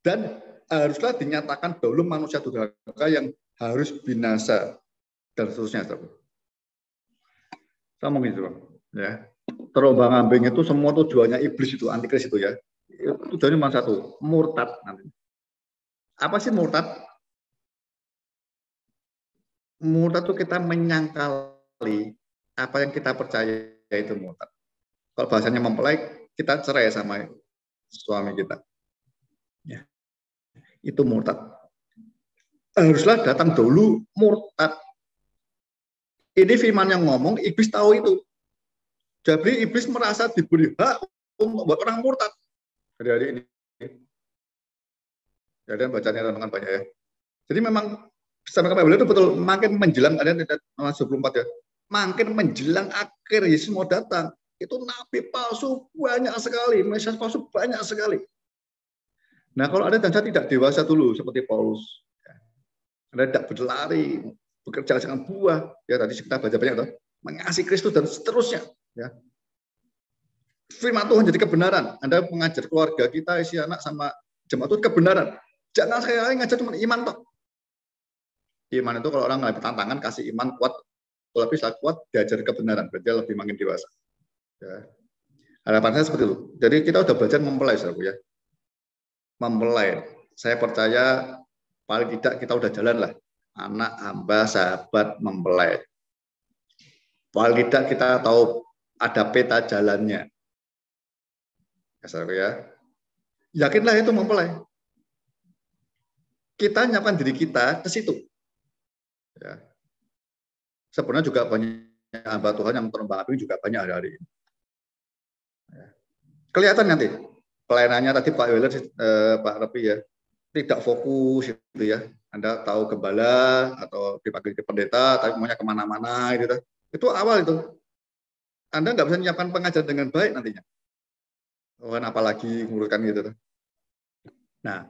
Dan haruslah dinyatakan dahulu manusia durhaka yang harus binasa. Dan seterusnya. Sama gitu, ya. Terombang ambing itu semua tujuannya iblis itu, antikris itu ya. Tujuannya cuma satu, murtad nanti. Apa sih murtad? Murtad itu kita menyangkali apa yang kita percaya itu murtad. Kalau bahasanya mempelai, kita cerai sama suami kita. Ya. Itu murtad. Haruslah datang dulu murtad. Ini firman yang ngomong, iblis tahu itu. Jadi iblis merasa diberi hak untuk buat orang murtad. Dari hari ini. Ya, dan bacanya dengan banyak ya. Jadi memang sampai kemarin itu betul makin menjelang ada 24 ya. Makin menjelang akhir Yesus mau datang. Itu nabi palsu banyak sekali, mesias palsu banyak sekali. Nah, kalau ada dan saya tidak dewasa dulu seperti Paulus. Anda tidak berlari, bekerja dengan buah. Ya tadi kita baca banyak tuh, mengasihi Kristus dan seterusnya. Ya. Firman Tuhan jadi kebenaran. Anda mengajar keluarga kita, isi anak sama jemaat itu kebenaran. Jangan sekali ngajar cuma iman toh. Iman itu kalau orang menghadapi tantangan kasih iman kuat, lebih kuat diajar kebenaran, berarti lebih makin dewasa. Ya. Harapan saya seperti itu. Jadi kita udah belajar mempelai, saudaraku ya. Mempelai. Saya percaya paling tidak kita udah jalan lah. Anak, hamba, sahabat, mempelai. Paling tidak kita tahu ada peta jalannya. Ya, saudaraku ya. Yakinlah itu mempelai. Kita nyiapkan diri kita ke situ. Ya. Sebenarnya juga banyak hamba Tuhan yang terombang ambing juga banyak hari-hari ini. Ya. Kelihatan nanti pelayanannya tadi Pak Weller, Pak Repi ya, tidak fokus gitu ya. Anda tahu gembala atau dipanggil pendeta, tapi maunya kemana-mana gitu. Itu awal itu. Anda nggak bisa menyiapkan pengajaran dengan baik nantinya. Oh, apalagi ngurutkan gitu. Nah,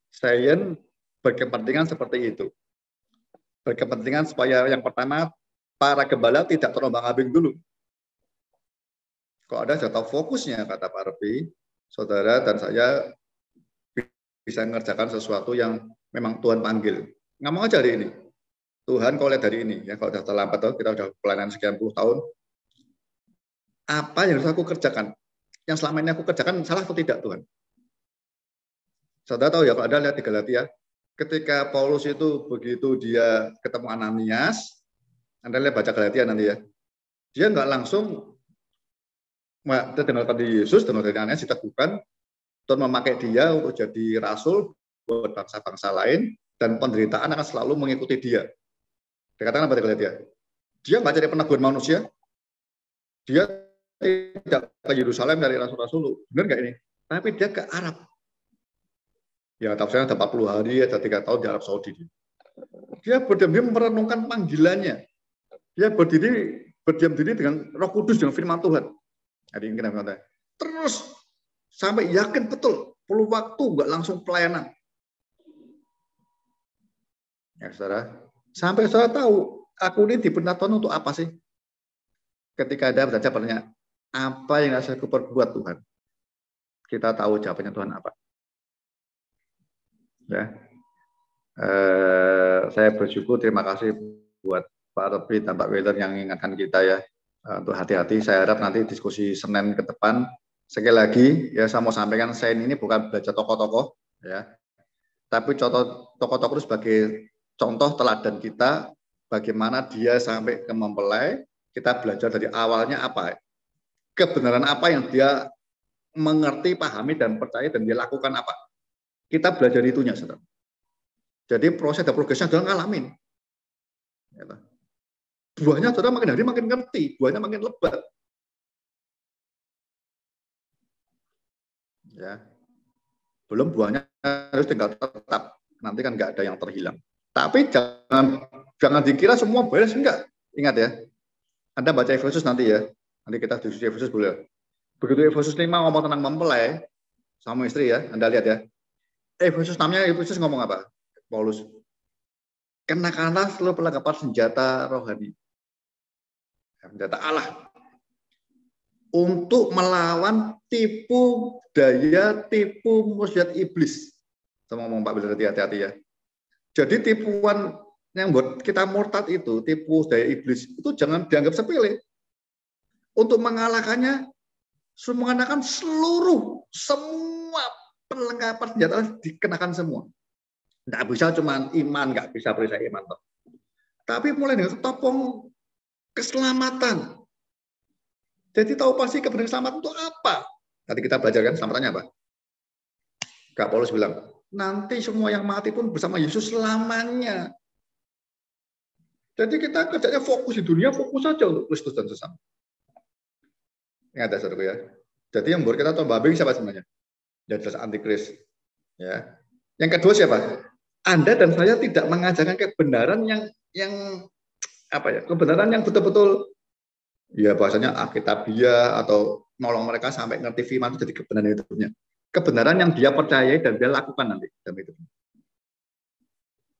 saya berkepentingan seperti itu. Berkepentingan supaya yang pertama, para gembala tidak terombang-ambing dulu. Kalau Anda sudah tahu fokusnya, kata Pak Repi, saudara dan saya bisa mengerjakan sesuatu yang memang Tuhan panggil. Nggak mau aja hari ini. Tuhan kalau lihat dari ini, ya kalau sudah terlambat, kita sudah pelayanan sekian puluh tahun, apa yang harus aku kerjakan? Yang selama ini aku kerjakan salah atau tidak, Tuhan? Saudara tahu ya, kalau Anda lihat di Galatia, ketika Paulus itu begitu dia ketemu Ananias, Anda lihat baca Galatia nanti ya, dia nggak langsung dengarkan di Yesus, dengarkan dari Ananias, diteguhkan, Tuhan memakai dia untuk jadi rasul buat bangsa-bangsa lain, dan penderitaan akan selalu mengikuti dia. Dikatakan apa di Galatia? Dia nggak cari peneguhan manusia, dia tidak ke Yerusalem dari rasul-rasul, benar nggak ini? Tapi dia ke Arab. Ya, tafsirnya ada 40 hari, ada 3 tahun di Arab Saudi. Dia berdiam-diam merenungkan panggilannya. Dia berdiam diri dengan Roh Kudus, dengan firman Tuhan. Jadi ini terus sampai yakin betul, perlu waktu, nggak langsung pelayanan. Ya, saudara, sampai saudara tahu, aku ini diperintah Tuhan untuk apa sih? Ketika Anda bertanya pertanyaan, apa yang harus aku perbuat Tuhan? Kita tahu jawabannya Tuhan apa. Ya, saya bersyukur, terima kasih buat Pak Repi dan Pak Weller yang mengingatkan kita ya untuk hati-hati. Saya harap nanti diskusi Senin ke depan, sekali lagi ya saya mau sampaikan, saya ini bukan belajar tokoh-tokoh ya, tapi tokoh-tokoh itu sebagai contoh teladan kita, bagaimana dia sampai ke mempelai. Kita belajar dari awalnya apa, kebenaran apa yang dia mengerti, pahami dan percaya dan dia lakukan apa. Kita belajar itunya, saudara. Jadi proses dan progresnya adalah ngalamin. Buahnya saudara makin hari makin ngerti, buahnya makin lebat. Ya, belum buahnya harus tinggal tetap. Nanti kan nggak ada yang terhilang. Tapi jangan dikira semua beres, enggak. Ingat ya, Anda baca Efesus nanti ya. Nanti kita diskusi Efesus boleh. Begitu Efesus 5 ngomong tentang mempelai sama istri ya, Anda lihat ya. Efesus 6-nya Efesus ngomong apa? Paulus. Kenakanlah seluruh perlengkapan senjata rohani. Senjata Allah. Untuk melawan tipu daya, tipu musyiat iblis. Sama ngomong Pak Bilal, hati-hati ya. Jadi tipuan yang buat kita murtad itu, tipu daya iblis, itu jangan dianggap sepele. Untuk mengalahkannya, menggunakan semua perlengkapan senjata dikenakan semua. Nggak bisa cuma iman, nggak bisa perisa iman. Tapi mulai dengan topong keselamatan. Jadi tahu pasti kebenaran selamat itu apa. Tadi kita belajar kan selamatannya apa? Kak Paulus bilang, nanti semua yang mati pun bersama Yesus selamanya. Jadi kita kerjanya fokus di dunia, fokus saja untuk Kristus dan sesama. Ingat ya saudara ya. Jadi yang membuat kita tombabing siapa sebenarnya? Ya jelas antikris. Ya. Yang kedua siapa? Anda dan saya tidak mengajarkan kebenaran yang apa ya? Kebenaran yang betul-betul ya bahasanya alkitabiah atau nolong mereka sampai ngerti firman itu jadi kebenaran hidupnya. Kebenaran yang dia percayai dan dia lakukan nanti dalam hidupnya.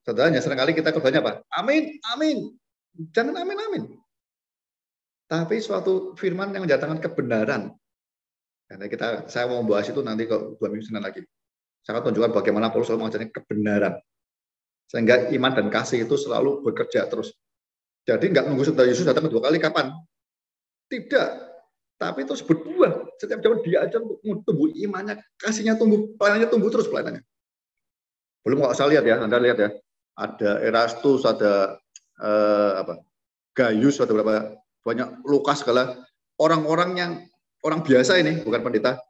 Saudaranya seringkali kita kerjanya apa? Amin, amin. Jangan amin, amin. Tapi suatu firman yang mendatangkan kebenaran. Karena saya mau membahas itu nanti kok 2 minggu lagi. Saya akan tunjukkan bagaimana Paulus selalu mengajarkan kebenaran. Sehingga iman dan kasih itu selalu bekerja terus. Jadi nggak nunggu saudara Yesus datang 2 kali kapan? Tidak. Tapi terus berbuah. Setiap zaman dia ajar untuk tumbuh imannya, kasihnya tumbuh, pelayanannya tumbuh terus pelayanannya. Belum kalau saya lihat ya, Anda lihat ya. Ada Erastus, ada Gaius, ada berapa banyak Lukas segala orang-orang orang biasa ini, bukan pendeta,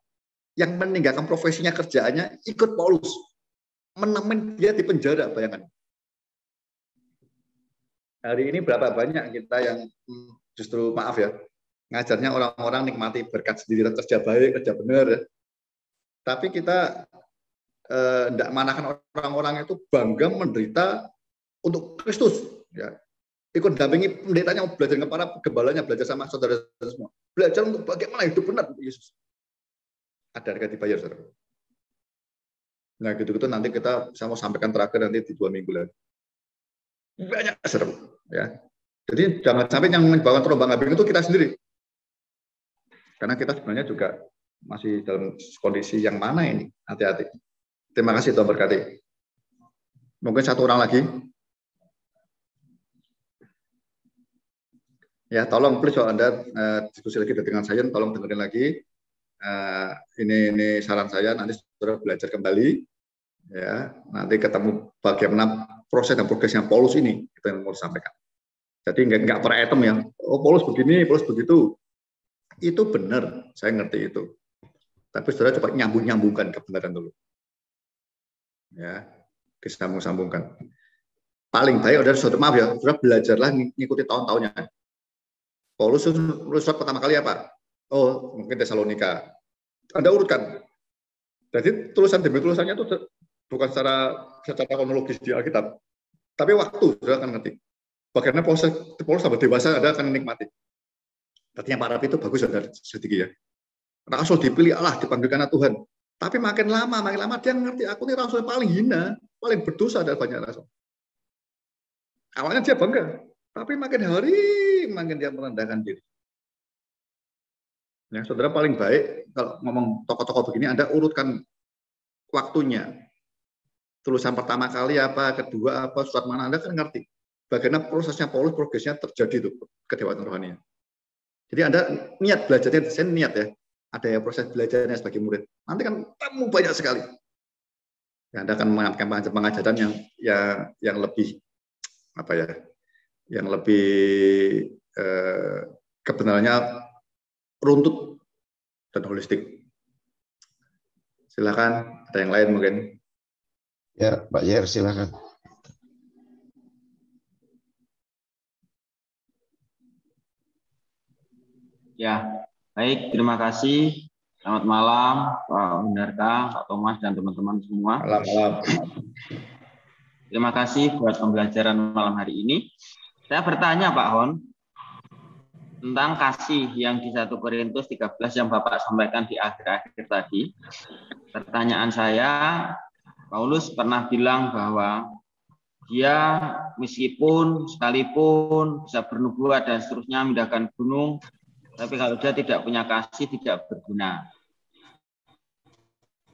yang meninggalkan profesinya, kerjaannya ikut Paulus, menemen dia di penjara, bayangkan. Hari ini berapa banyak kita yang justru maaf ya, ngajarnya orang-orang nikmati berkat sendiri, kerja baik, kerja benar, ya. Tapi kita tidak manakan orang-orang itu bangga menderita untuk Kristus, ya. Ikut dampingi pendetanya, belajar ke para gembalanya, belajar sama saudara semua, belajar untuk bagaimana hidup benar untuk Yesus. Ada harga dibayar, saudara. Nah, gitu-gitu nanti saya mau sampaikan terakhir nanti di 2 minggu lagi. Banyak seru, ya. Jadi jangan sampai yang membawa terombang-ambing itu kita sendiri. Karena kita sebenarnya juga masih dalam kondisi yang mana ini. Hati-hati. Terima kasih, Tuhan berkati. Mungkin satu orang lagi. Ya, tolong please kalau Anda diskusi lagi dengan saya, tolong dengerin lagi. Ini saran saya, nanti saudara belajar kembali, ya. Nanti ketemu bagaimana proses dan progresnya Paulus ini, itu yang mau sampaikan. Jadi nggak per item ya. Oh, Paulus begini, Paulus begitu. Itu benar, saya ngerti itu. Tapi saudara coba nyambungkan kebenaran dulu. Ya, disambung-sambungkan. Paling baik, saudara, maaf ya, saudara belajarlah ngikuti tahun-tahunnya. Paulus surat pertama kali apa? Oh, mungkin Tesalonika. Anda urutkan. Jadi tulisan demi tulisannya itu bukan secara kronologis di Alkitab, tapi waktu sudah akan ngerti. Bagaimana proses Paulus sampai dewasa Anda akan menikmati. Artinya Pak Rabi itu bagus sedikit ya. Rasul dipilih Allah, dipanggilkan Tuhan. Tapi makin lama dia ngerti, aku ini rasul paling hina, paling berdosa dari banyak rasul. Awalnya dia bangga, tapi makin hari makin dia merendahkan diri. Ya, saudara paling baik kalau ngomong tokoh-tokoh begini, Anda urutkan waktunya. Tulisan pertama kali apa, kedua apa, surat mana, Anda kan ngerti. Bagaimana prosesnya Paulus, progresnya terjadi tuh kedewasaan rohani. Jadi Anda niat belajarnya, saya niat ya, ada ya proses belajarnya sebagai murid. Nanti kan kamu banyak sekali. Ya, Anda akan mengajarkan pengajaran yang lebih apa ya, yang lebih kebenarannya runtut dan holistik. Silakan, ada yang lain mungkin. Ya, Pak Yer, silakan. Ya, baik, terima kasih. Selamat malam, Pak Hundarka, Pak Thomas, dan teman-teman semua. Malam. Terima kasih buat pembelajaran malam hari ini. Saya bertanya, Pak Hon, tentang kasih yang di 1 Korintus 13 yang Bapak sampaikan di akhir-akhir tadi. Pertanyaan saya, Paulus pernah bilang bahwa dia meskipun sekalipun bisa bernubuat dan seterusnya memindahkan gunung, tapi kalau dia tidak punya kasih tidak berguna.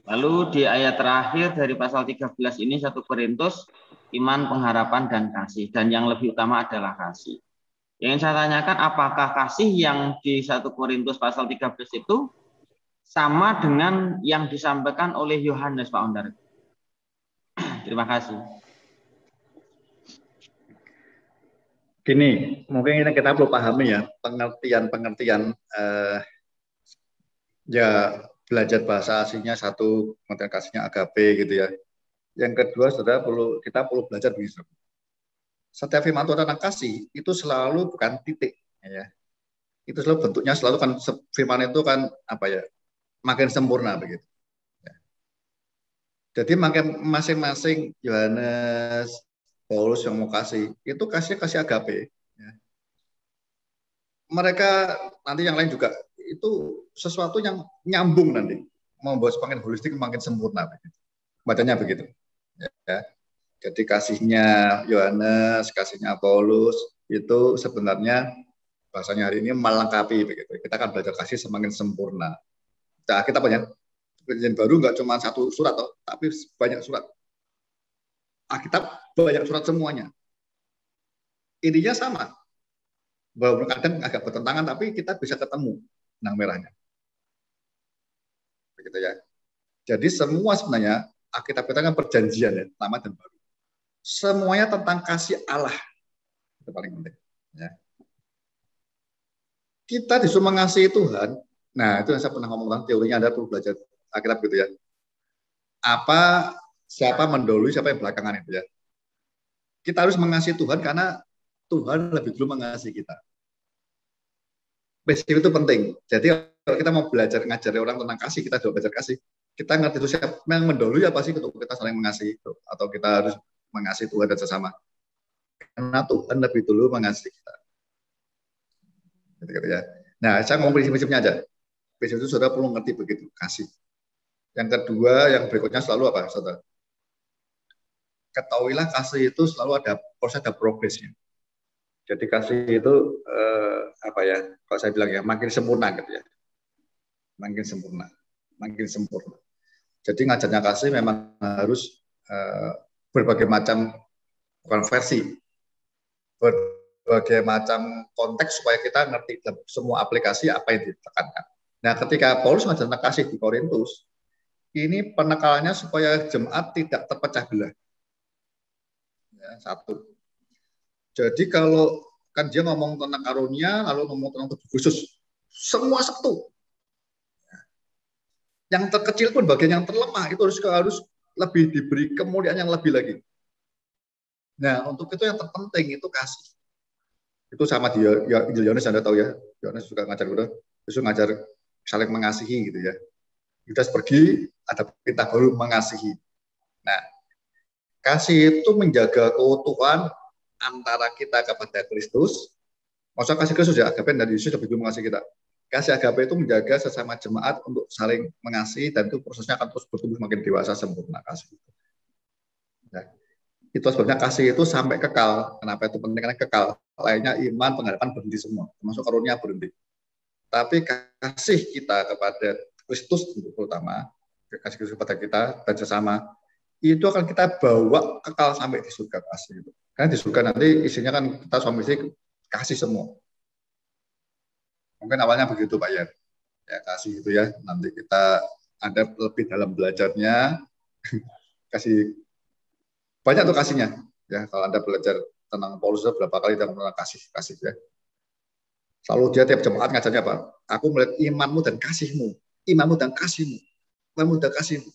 Lalu di ayat terakhir dari pasal 13 ini 1 Korintus, iman, pengharapan, dan kasih. Dan yang lebih utama adalah kasih. Yang saya tanyakan, apakah kasih yang di 1 Korintus pasal 13 itu sama dengan yang disampaikan oleh Yohanes, Pak Ondar? Terima kasih. Gini, mungkin ini kita perlu pahami ya, pengertian ya belajar bahasa aslinya satu, kemudian kasihnya agape gitu ya. Yang kedua, kita perlu belajar begitu. Setiap firman Tuhan tentang kasih itu selalu bukan titik, ya. Itu selalu bentuknya selalu kan firman itu kan apa ya, makin sempurna begitu. Ya. Jadi makin masing-masing Yohanes, Paulus yang mau kasih itu kasih agape. Ya. Mereka nanti yang lain juga itu sesuatu yang nyambung nanti, membuat semakin holistik, makin sempurna. Begitu. Bacanya begitu. Ya. Jadi kasihnya Yohanes, kasihnya Paulus itu sebenarnya bahasanya hari ini melengkapi begitu. Kita akan belajar kasih semakin sempurna. Nah, kita banyak perjanjian baru nggak cuma satu surat, tapi banyak surat. Alkitab banyak surat semuanya. Intinya sama. Bahwa kadang agak bertentangan, tapi kita bisa ketemu benang merahnya. Begitu ya. Jadi semua sebenarnya Alkitab kita kan perjanjian ya, lama dan baru. Semuanya tentang kasih Allah. Itu paling penting. Ya. Kita disuruh mengasihi Tuhan. Nah, itu yang saya pernah ngomong tentang teorinya, Anda perlu belajar Alkitab gitu ya. Siapa mendahului, siapa yang belakangan itu ya. Kita harus mengasihi Tuhan karena Tuhan lebih dulu mengasihi kita. Prinsip itu penting. Jadi kalau kita mau belajar ngajari orang tentang kasih, kita juga belajar kasih. Kita ngerti itu siapa yang mendahului apa sih untuk kita saling mengasihi itu, atau kita harus mengasihi Tuhan dan sesama. Karena Tuhan lebih dulu mengasihi kita. Gitu ya. Nah, saya ngomong prinsip-prinsipnya aja. Prinsip itu saudara perlu ngerti begitu, kasih. Yang kedua, yang berikutnya selalu apa, saudara? Ketahuilah kasih itu selalu ada proses, ada progresnya. Jadi kasih itu apa ya? Kalau saya bilang ya, makin sempurna gitu ya, makin sempurna, makin sempurna. Jadi ngajarnya kasih memang harus berbagai macam konversi, berbagai macam konteks supaya kita ngerti semua aplikasi apa yang ditekankan. Nah, ketika Paulus ngajarnya kasih di Korintus, ini penekalannya supaya jemaat tidak terpecah belah. Ya, satu. Jadi kalau kan dia ngomong tentang karunia, lalu ngomong tentang tubuh khusus, semua satu. Yang terkecil pun bagian yang terlemah itu harus lebih diberi kemuliaan yang lebih lagi. Nah, untuk itu yang terpenting itu kasih. Itu sama dia, ya Yohanes Anda tahu ya, Yohanes juga ngajar udah, Yesus ngajar saling mengasihi gitu ya. Yudas pergi, ada perintah baru mengasihi. Nah, kasih itu menjaga keutuhan antara kita kepada Kristus. Maksudnya kasih Kristus ya, agape dari Yesus lebih mengasihi kita. Kasih agape itu menjaga sesama jemaat untuk saling mengasihi, dan itu prosesnya akan terus bertumbuh makin dewasa sempurna kasih. Nah, itu sebabnya kasih itu sampai kekal. Kenapa itu penting? Karena kekal. Lainnya iman, pengharapan berhenti semua, termasuk karunia berhenti. Tapi kasih kita kepada Kristus terutama, kasih Kristus kepada kita dan sesama, itu akan kita bawa kekal sampai di surga kasih itu. Karena di surga nanti isinya kan kita suami istri kasih semua. Mungkin awalnya begitu Pak Yan. Ya kasih itu ya. Nanti kita ada lebih dalam belajarnya. Kasih banyak tuh kasihnya. Ya kalau Anda belajar tentang Paulus berapa kali tentang kasih ya. Selalu dia tiap jemaat ngajarnya apa? Aku melihat imanmu dan kasihmu. Imanmu dan kasihmu. Imanmu dan kasihmu.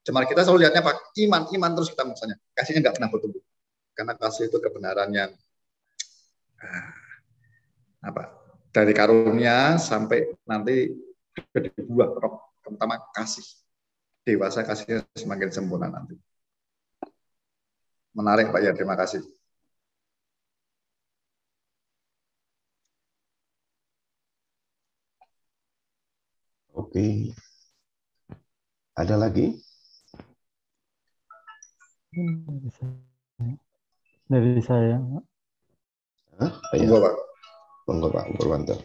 Jemaat kita selalu lihatnya Pak, iman terus kita misalnya. Kasihnya nggak pernah bertumbuh. Karena kasih itu kebenaran yang dari karunia sampai nanti jadi buah roh, terutama kasih. Dewasa kasihnya semakin sempurna nanti. Menarik Pak ya, terima kasih. Oke. Ada lagi? Dari saya. Monggo Pak. Monggo Pak Purwanto.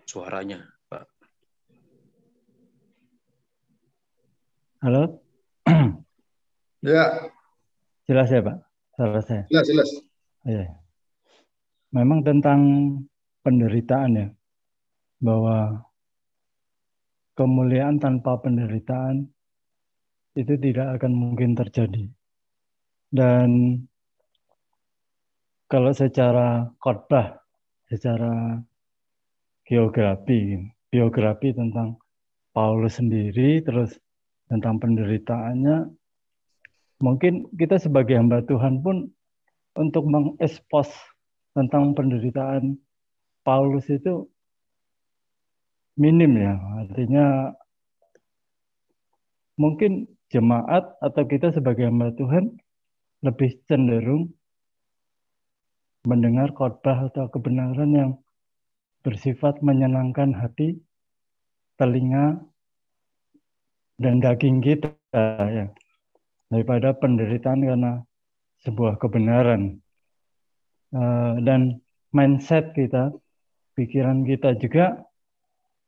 Suaranya, Pak. Halo? Ya. Jelas ya Pak? Suara saya? Jelas. Ya. Memang tentang penderitaan ya, bahwa kemuliaan tanpa penderitaan itu tidak akan mungkin terjadi. Dan kalau secara khotbah, secara biografi tentang Paulus sendiri, terus tentang penderitaannya, mungkin kita sebagai hamba Tuhan pun untuk mengekspos tentang penderitaan Paulus itu minim ya. Artinya mungkin jemaat atau kita sebagai hamba Tuhan lebih cenderung mendengar khotbah atau kebenaran yang bersifat menyenangkan hati, telinga, dan daging kita ya, daripada penderitaan karena sebuah kebenaran. Dan mindset kita, pikiran kita juga,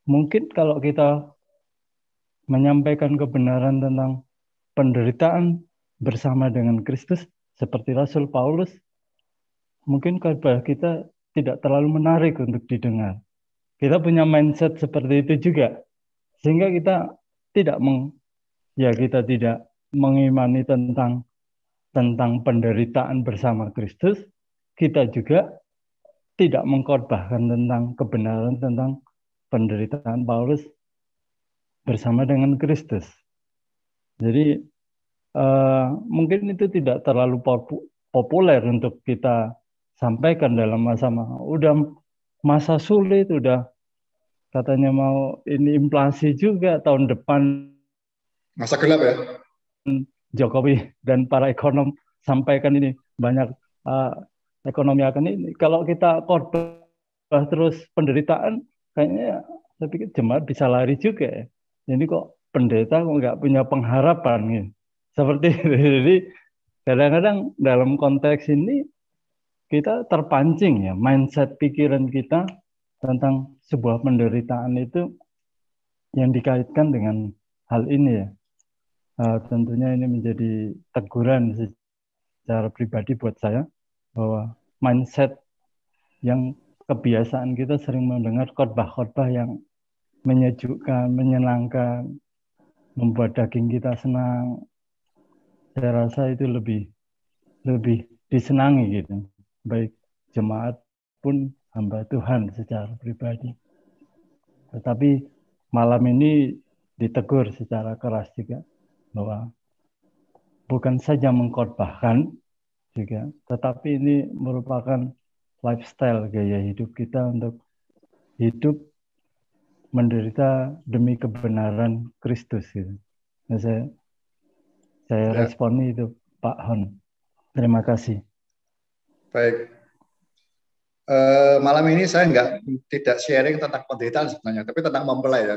mungkin kalau kita menyampaikan kebenaran tentang penderitaan bersama dengan Kristus, seperti Rasul Paulus, mungkin khotbah kita tidak terlalu menarik untuk didengar. Kita punya mindset seperti itu juga, sehingga kita tidak mengimani tentang penderitaan bersama Kristus. Kita juga tidak mengkhotbahkan tentang kebenaran tentang penderitaan Paulus bersama dengan Kristus. Jadi mungkin itu tidak terlalu populer untuk kita sampaikan dalam masa sulit, udah katanya mau ini inflasi juga tahun depan, Masa gelap ya. Jokowi dan para ekonom sampaikan ini banyak ekonomi akan ini. Kalau kita khotbah terus penderitaan, kayaknya saya pikir jemaat bisa lari juga ya. Jadi kok pendeta kok nggak punya pengharapan gitu. Seperti itu. Jadi kadang-kadang dalam konteks ini kita terpancing ya, mindset pikiran kita tentang sebuah penderitaan itu yang dikaitkan dengan hal ini ya. Tentunya ini menjadi teguran secara pribadi buat saya bahwa mindset yang kebiasaan kita sering mendengar khotbah-khotbah yang menyejukkan, menyenangkan, membuat daging kita senang. Saya rasa itu lebih disenangi gitu, baik jemaat pun hamba Tuhan secara pribadi. Tetapi malam ini ditegur secara keras juga bahwa bukan saja mengkhotbahkan juga, tetapi ini merupakan lifestyle, gaya hidup kita untuk hidup menderita demi kebenaran Kristus gitu. Nah, saya responi itu Pak Hon. Terima kasih. Baik. Malam ini saya tidak sharing tentang penderitaan sebenarnya, tapi tentang mempelai ya.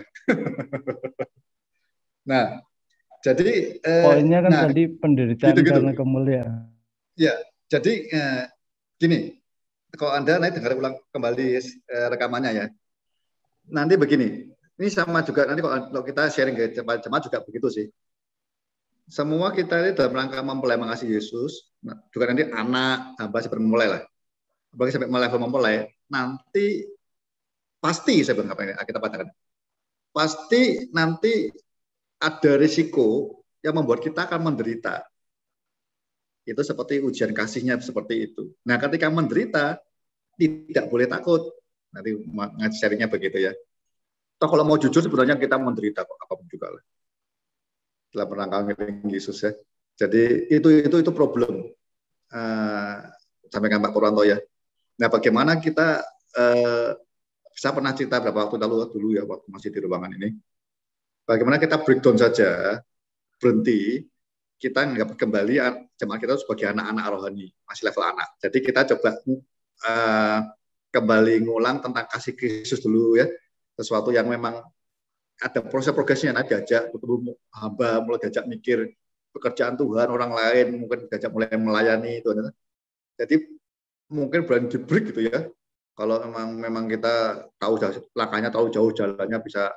Nah, jadi poinnya kan tadi penderitaan gitu. Karena kemuliaan. Ya, jadi gini, kalau Anda nanti dengar ulang kembali rekamannya ya. Nanti begini, ini sama juga nanti kalau kita sharing ke jemaat juga begitu sih. Semua kita ini dalam rangka mempelai mengasihi Yesus, juga nanti anak hamba sampai memulai lah, bagi sampai level mempelai, nanti pasti saya bilang apa ini kita katakan, pasti nanti ada risiko yang membuat kita akan menderita. Itu seperti ujian kasihnya seperti itu. Nah, ketika menderita tidak boleh takut. Nanti sharingnya begitu ya. Toh kalau mau jujur sebenarnya kita menderita kok apapun juga lah. Dalam rangka ngiring Yesus ya. Jadi itu problem. Sampaikan Pak Purwanto ya. Nah, bagaimana kita saya pernah cerita beberapa waktu lalu dulu ya waktu masih di ruangan ini. Bagaimana kita breakdown saja, berhenti, kita nggak kembali jemaat kita sebagai anak-anak rohani, masih level anak. Jadi kita coba kembali ngulang tentang kasih Kristus dulu ya, sesuatu yang memang ada proses progresnya, nanti diajak ketemu hamba, mulai diajak mikir pekerjaan Tuhan, orang lain, mungkin diajak mulai melayani itu. Jadi mungkin berani di break gitu ya. Kalau memang kita tahu langkahnya, tahu jauh jalannya, bisa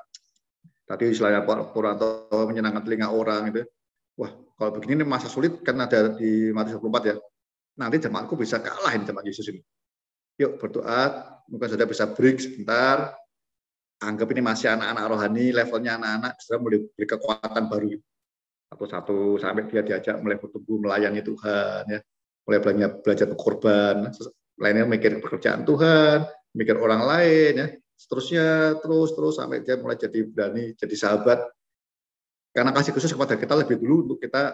tadi istilahnya Pak Purwanto menyenangkan telinga orang gitu. Wah, kalau begini ini masa sulit kan ada di Matius 24 ya. Nanti jemaatku bisa kalah ini jemaat Yesus ini. Yuk berdoa, mungkin saja bisa break sebentar. Anggap ini masih anak-anak rohani, levelnya anak-anak sudah mulai beri kekuatan baru. Satu-satu sampai dia diajak mulai bertumbuh melayani Tuhan ya. Mulai belajar berkorban, lainnya mikir pekerjaan Tuhan, mikir orang lain ya. Seterusnya terus sampai dia mulai jadi berani, jadi sahabat. Karena kasih khusus kepada kita lebih dulu untuk kita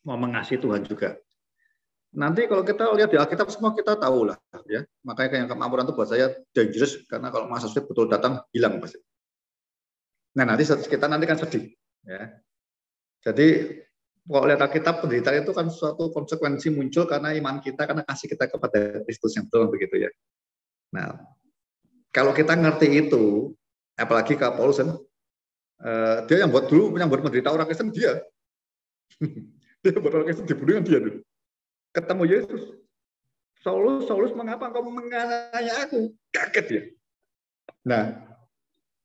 mau mengasihi Tuhan juga. Nanti kalau kita lihat di Alkitab semua kita tahu lah ya. Makanya yang kemamuran itu buat saya dangerous karena kalau masa sulit betul datang hilang pasti. Nah, nanti kita nanti kan sedih ya. Jadi kalau lihat Alkitab penderitaan itu kan suatu konsekuensi muncul karena iman kita, karena kasih kita kepada Kristus yang betul begitu ya. Nah, kalau kita ngerti itu, apalagi Kak Paulus kan dia yang buat menderita orang Kristen dia. Dia buat orang Kristen dibunuh dia dulu. Ketemu Yesus. Saulus, mengapa engkau menganiaya aku? Kaget ya. Nah,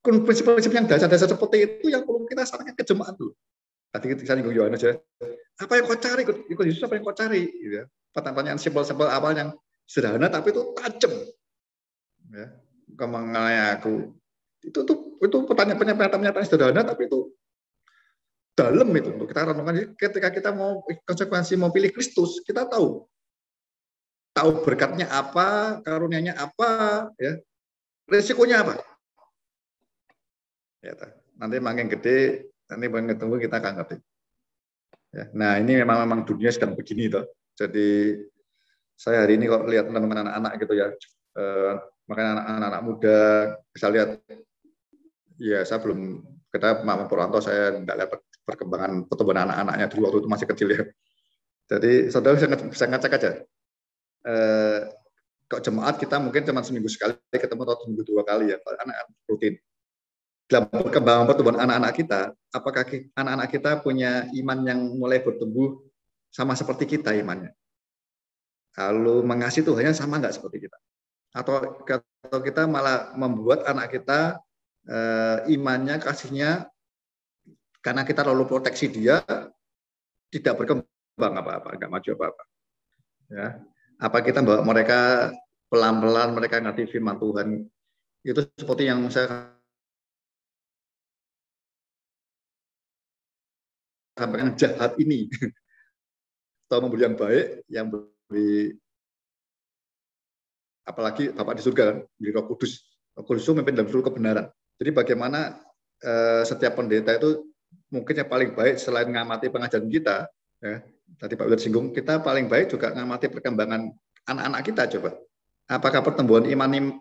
prinsip-prinsip yang dasar-dasar seperti itu yang perlu kita sarankan ke jemaat dulu. Tadi kita nyinggung Yohanes ya. Apa yang kau cari? Ikut Yesus apa yang kau cari? Gitu ya. Pertanyaan simpel-simpel awal yang sederhana tapi itu tajam. Ya. Engkau menganiaya aku. Itu pernyataan sederhana tapi itu dalam itu untuk kita renungkan. Ketika kita mau konsekuensi mau pilih Kristus, kita tahu berkatnya apa, karunia-Nya apa, ya, resikonya apa. Ya, nanti makin gede, nanti makin ketemu kita akan ngerti. Ya, nah ini memang dunia sedang begini toh. Jadi saya hari ini kok lihat teman-teman anak-anak gitu ya, Makanya anak-anak muda bisa lihat, ya saya belum, kita Mama Purwanto saya tidak lihat perkembangan pertumbuhan anak-anaknya dulu waktu itu masih kecil ya. Jadi saudara bisa ngecek aja. Kok jemaat kita mungkin cuma seminggu sekali ketemu atau seminggu 2 kali ya, anak rutin. Dalam perkembangan pertumbuhan anak-anak kita, apakah anak-anak kita punya iman yang mulai bertumbuh sama seperti kita imannya? Lalu mengasihi Tuhannya sama nggak seperti kita? Atau kita malah membuat anak kita imannya, kasihnya, karena kita lalu proteksi dia, tidak berkembang apa-apa, nggak maju apa-apa. Ya. Apa kita bawa mereka pelan-pelan, mereka ngerti firman Tuhan, itu seperti yang saya sampaikan, jahat ini atau memberi yang baik, yang beri, apalagi Bapak di surga kan, beri Roh Kudus. Roh Kudus itu memimpin dalam seluruh kebenaran. Jadi bagaimana setiap pendeta itu mungkin yang paling baik selain mengamati pengajaran kita, ya, tadi Pak Willy singgung, kita paling baik juga mengamati perkembangan anak-anak kita. Coba, apakah pertumbuhan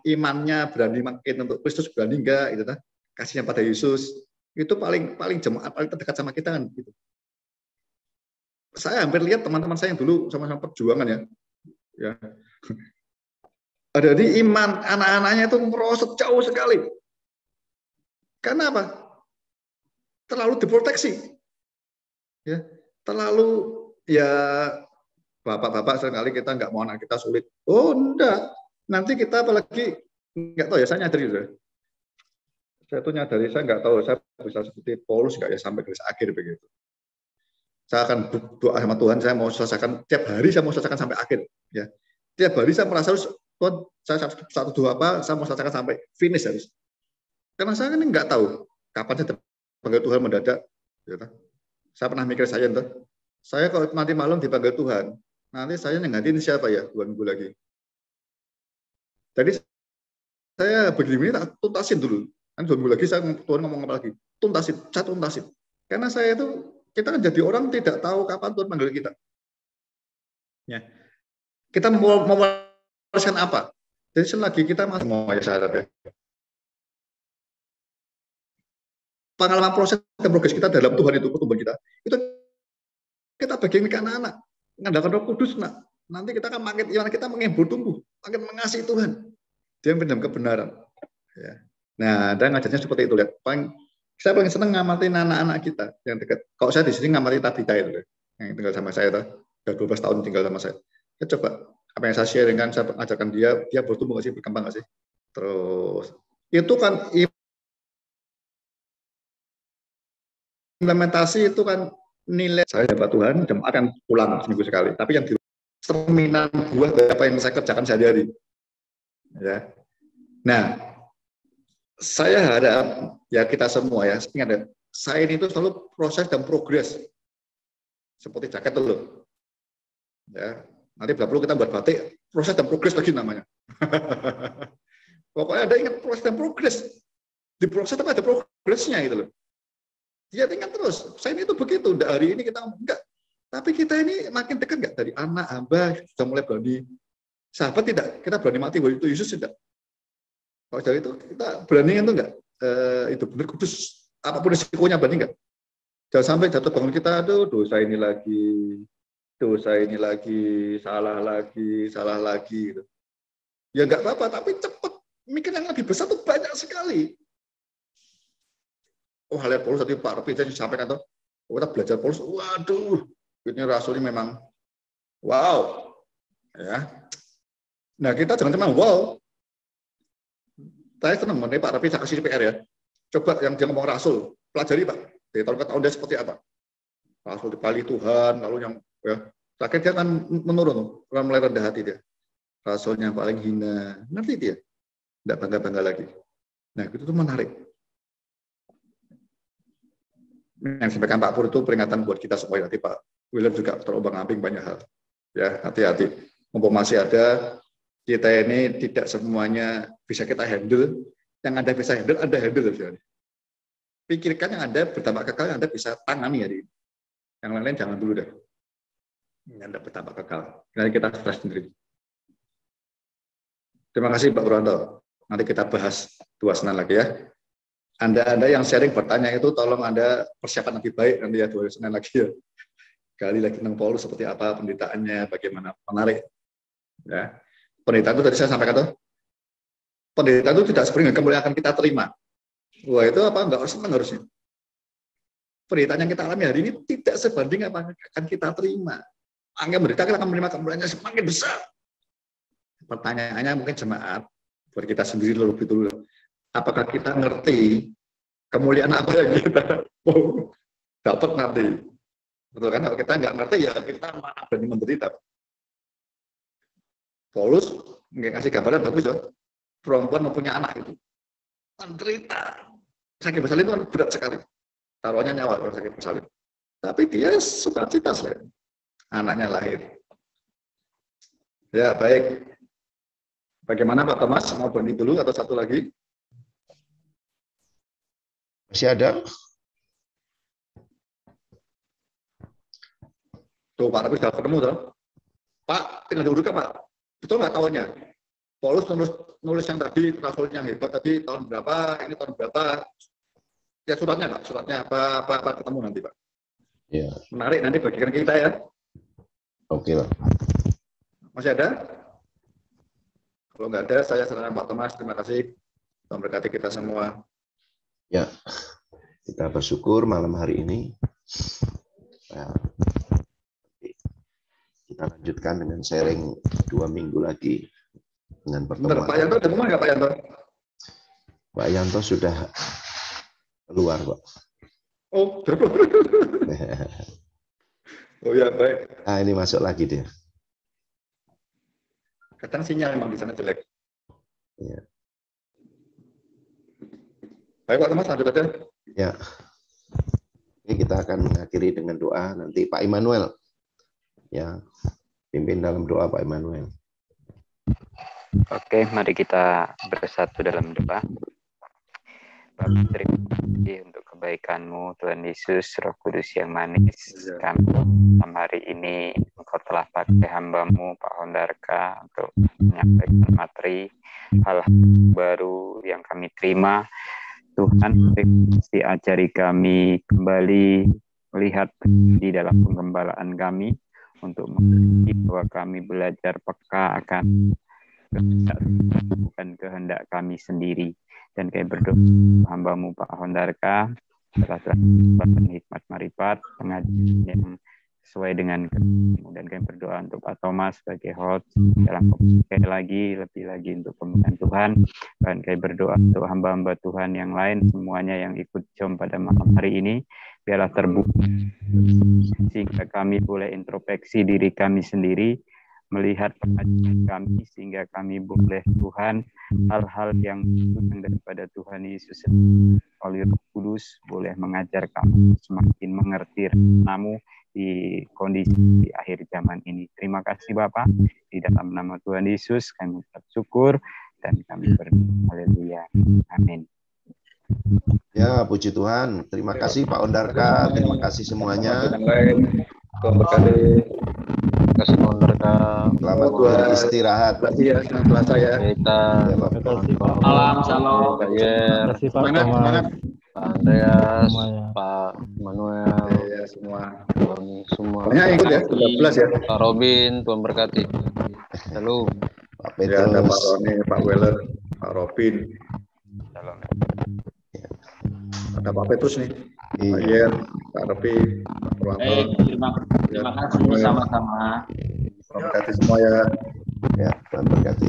imannya berani makin untuk Kristus, berani enggak, gitu, kasihnya pada Yesus, itu paling jemaat paling terdekat sama kita kan, gitu. Saya hampir lihat teman-teman saya yang dulu sama-sama perjuangan ya, ada di iman anak-anaknya itu merosot jauh sekali. Karena apa? Terlalu diproteksi, ya, terlalu, ya, bapak-bapak seringkali kita nggak mau anak kita sulit. Oh enggak, nanti kita apalagi nggak tahu ya, saya nyadari ya. Saya tuh nyadari, saya nggak tahu saya bisa seperti Paulus nggak ya sampai garis akhir begitu. Saya akan doa sama Tuhan, saya mau selesaikan tiap hari, saya mau selesaikan sampai akhir. Ya, tiap hari saya merasa Tuhan, saya satu doa apa, saya mau selesaikan sampai finish harus. Karena saya kan nggak tahu kapan saya dipanggil Tuhan mendadak. Ya, saya pernah mikir saya kalau nanti malam dipanggil Tuhan, nanti saya nenggantiin siapa ya 2 minggu lagi. Jadi saya begini tak tuntasin dulu. Kan 2 minggu lagi Tuhan ngomong apa lagi? Tuntasin, saya tuntasin. Karena saya itu, kita kan jadi orang tidak tahu kapan Tuhan panggil kita. Ya. Kita mau mewariskan apa? Jadi selagi kita masih mau ya sahabat ya. Pengalaman proses dan progres kita dalam Tuhan itu, pertumbuhan kita, itu kita bagian ke anak-anak, mengandalkan Roh Kudus, nanti kita akan makin iman kita makin bertumbuh, makin mengasihi Tuhan, dia dalam kebenaran. Ya. Nah, dan ngajarnya seperti itu lihat. Saya paling senang ngamatin anak-anak kita yang dekat. Kalau saya di sini ngamati Tabita itu, yang tinggal sama saya, udah 12 tahun tinggal sama saya. Ya, coba apa yang saya sharing kan, saya ajarkan dia bertumbuh nggak sih, berkembang nggak sih. Terus itu kan implementasi itu kan nilai saya dapat Tuhan dan akan pulang seminggu sekali. Tapi yang di cerminan buah dari apa yang saya kerjakan sehari-hari. Ya. Nah, saya harap ya kita semua ya, ingat, saya ini itu selalu proses dan progres. Seperti jaket dulu. Ya, nanti bila perlu kita buat batik, proses dan progres lagi namanya. Pokoknya ada ingat proses dan progres. Di proses tapi ada progresnya gitu loh. Ya ingat terus, saya ini itu begitu, hari ini kita enggak. Tapi kita ini makin dekat enggak dari anak hamba, sudah mulai berani. Sahabat tidak, kita berani mati buat itu Yesus tidak. Kalau dari itu kita berani itu enggak, itu benar kudus, apapun risikonya berani enggak. Jangan sampai jatuh bangun kita, aduh dosa ini lagi, salah lagi. Gitu. Ya enggak apa-apa, tapi cepat. Mikir yang lebih besar itu banyak sekali. Oh, hal Paulus tadi Pak Robi saya sampaikan tuh, kita belajar Paulus, waduh, ini rasul ini memang wow, ya. Nah kita jangan cuma wow. Saya senang mengenai Pak Robi saya kasih PR ya. Coba yang dia ngomong rasul, pelajari Pak. Dari tahun ke tahun dia seperti apa? Rasul dipali Tuhan, lalu yang ya, terakhir dia akan menurun, mulai rendah hati dia. Rasulnya paling hina, nanti dia tidak bangga-bangga lagi. Nah itu tuh menarik. Yang disampaikan Pak Pur itu peringatan buat kita semua. Nanti Pak William juga terombang-ambing banyak hal. Ya, hati-hati. Mumpung masih ada, kita ini tidak semuanya bisa kita handle. Yang Anda bisa handle, Anda handle. Pikirkan yang Anda berdampak kekal, yang Anda bisa tangani hari ini. Yang lain-lain jangan dulu deh. Yang Anda berdampak kekal. Nanti kita stres sendiri. Terima kasih Pak Purwanto. Nanti kita bahas 2 Senin lagi ya. Anda yang sharing bertanya itu tolong Anda persiapan lebih baik nanti ya 2 Senin lagi ya. Gali lagi tentang Paulus seperti apa penderitaannya, bagaimana, menarik. Ya. Penderitaan itu tadi saya sampaikan tuh. Penderitaan itu tidak seperti kemuliaan akan kita terima. Wah itu apa? Enggak senang harusnya. Penderitaan yang kita alami hari ini tidak sebanding apa yang akan kita terima. Angka menderita kita akan menerima kemuliaannya semakin besar. Pertanyaannya mungkin jemaat, buat kita sendiri lebih dulu. Apakah kita ngerti kemuliaan apa yang kita mau dapat nanti? Betul kan? Kalau kita nggak ngerti ya kita malah berani menderita. Paulus ngasih gambaran bagus ya. Perempuan mempunyai anak itu menderita. Sakit bersalin itu kan berat sekali. Taruhannya nyawa kalau sakit bersalin. Tapi dia sukacita selain anaknya lahir. Ya baik. Bagaimana Pak Thomas? Mau berhenti dulu atau satu lagi? Masih ada? Tuh Pak Rabi sudah ketemu tuh. Pak, tinggal diurutkan Pak. Betul nggak tahunnya? Paulus nulis yang tadi, rasul yang hebat tadi tahun berapa, ini tahun berapa? Ya suratnya Pak, suratnya apa ketemu nanti Pak. Ya. Menarik nanti bagikan kita ya. Oke Pak. Masih ada? Kalau nggak ada, saya serahkan Pak Thomas. Terima kasih. Tuhan berkati kita semua. Ya, kita bersyukur malam hari ini. Kita lanjutkan dengan sharing 2 minggu lagi dengan pertemuan. Pak Yanto, ada rumah nggak Pak Yanto? Pak Yanto sudah keluar, Pak. Oh, oh ya baik. Nah, ini masuk lagi dia. Kadang sinyal memang di sana jelek. Ya. Baik Pak Thomas, lanjut aja. Ya. Ini kita akan mengakhiri dengan doa nanti Pak Immanuel. Ya, pimpin dalam doa Pak Immanuel. Oke, mari kita bersatu dalam doa. Bapak, terima kasih untuk kebaikan-Mu, Tuhan Yesus, Roh Kudus yang manis. Kami malam hari ini Engkau telah pakai hamba-Mu, Pak Hondarka, untuk menyampaikan materi hal-hal baru yang kami terima. Tuhan, diajari kami kembali melihat di dalam penggembalaan kami untuk mengerti bahwa kami belajar peka akan kehendak, bukan kehendak kami sendiri. Dan kami berdoa hamba-Mu Pak Hondarka telah hikmat marifat pengajian yang sesuai dengan kehendak-Mu, dan kami berdoa untuk Pak Thomas sebagai host dalam sekali lagi lebih lagi untuk pemilihan Tuhan, dan kami berdoa untuk hamba-hamba Tuhan yang lain semuanya yang ikut jom pada malam hari ini, biarlah terbuka sehingga kami boleh introspeksi diri kami sendiri, melihat pengajian kami sehingga kami boleh Tuhan hal-hal yang daripada Tuhan Yesus oleh Roh Kudus boleh mengajar kami semakin mengerti rencana-Mu di kondisi di akhir zaman ini. Terima kasih Bapak, di dalam nama Tuhan Yesus kami bersyukur dan kami berdoa. Haleluya. Amin. Ya, puji Tuhan. Terima kasih Pak Hondarka, terima kasih semuanya. Tuhan berkati. Terima kasih Pak Hondarka. Selamat beristirahat. Iya, selamat saya. Kita. Terima kasih Pak. Salam, shalom. Terima kasih Pak Thomas. Pak Andreas, Semuanya. Pak Manuel, Ya, semua. semua. Banyak yang ikut ya, 13 ya. Pak Robin, Tuhan berkati. Halo. Pak Ya, ada Pak Petrus. Roni, Pak Weller, Pak Robin, Shalom. ada Pak Petrus nih, Pak Iya. Yer, Pak Repi, Pak Purwanto. Terima kasih sama-sama. Terima kasih semua ya. Ya, Tuhan berkati.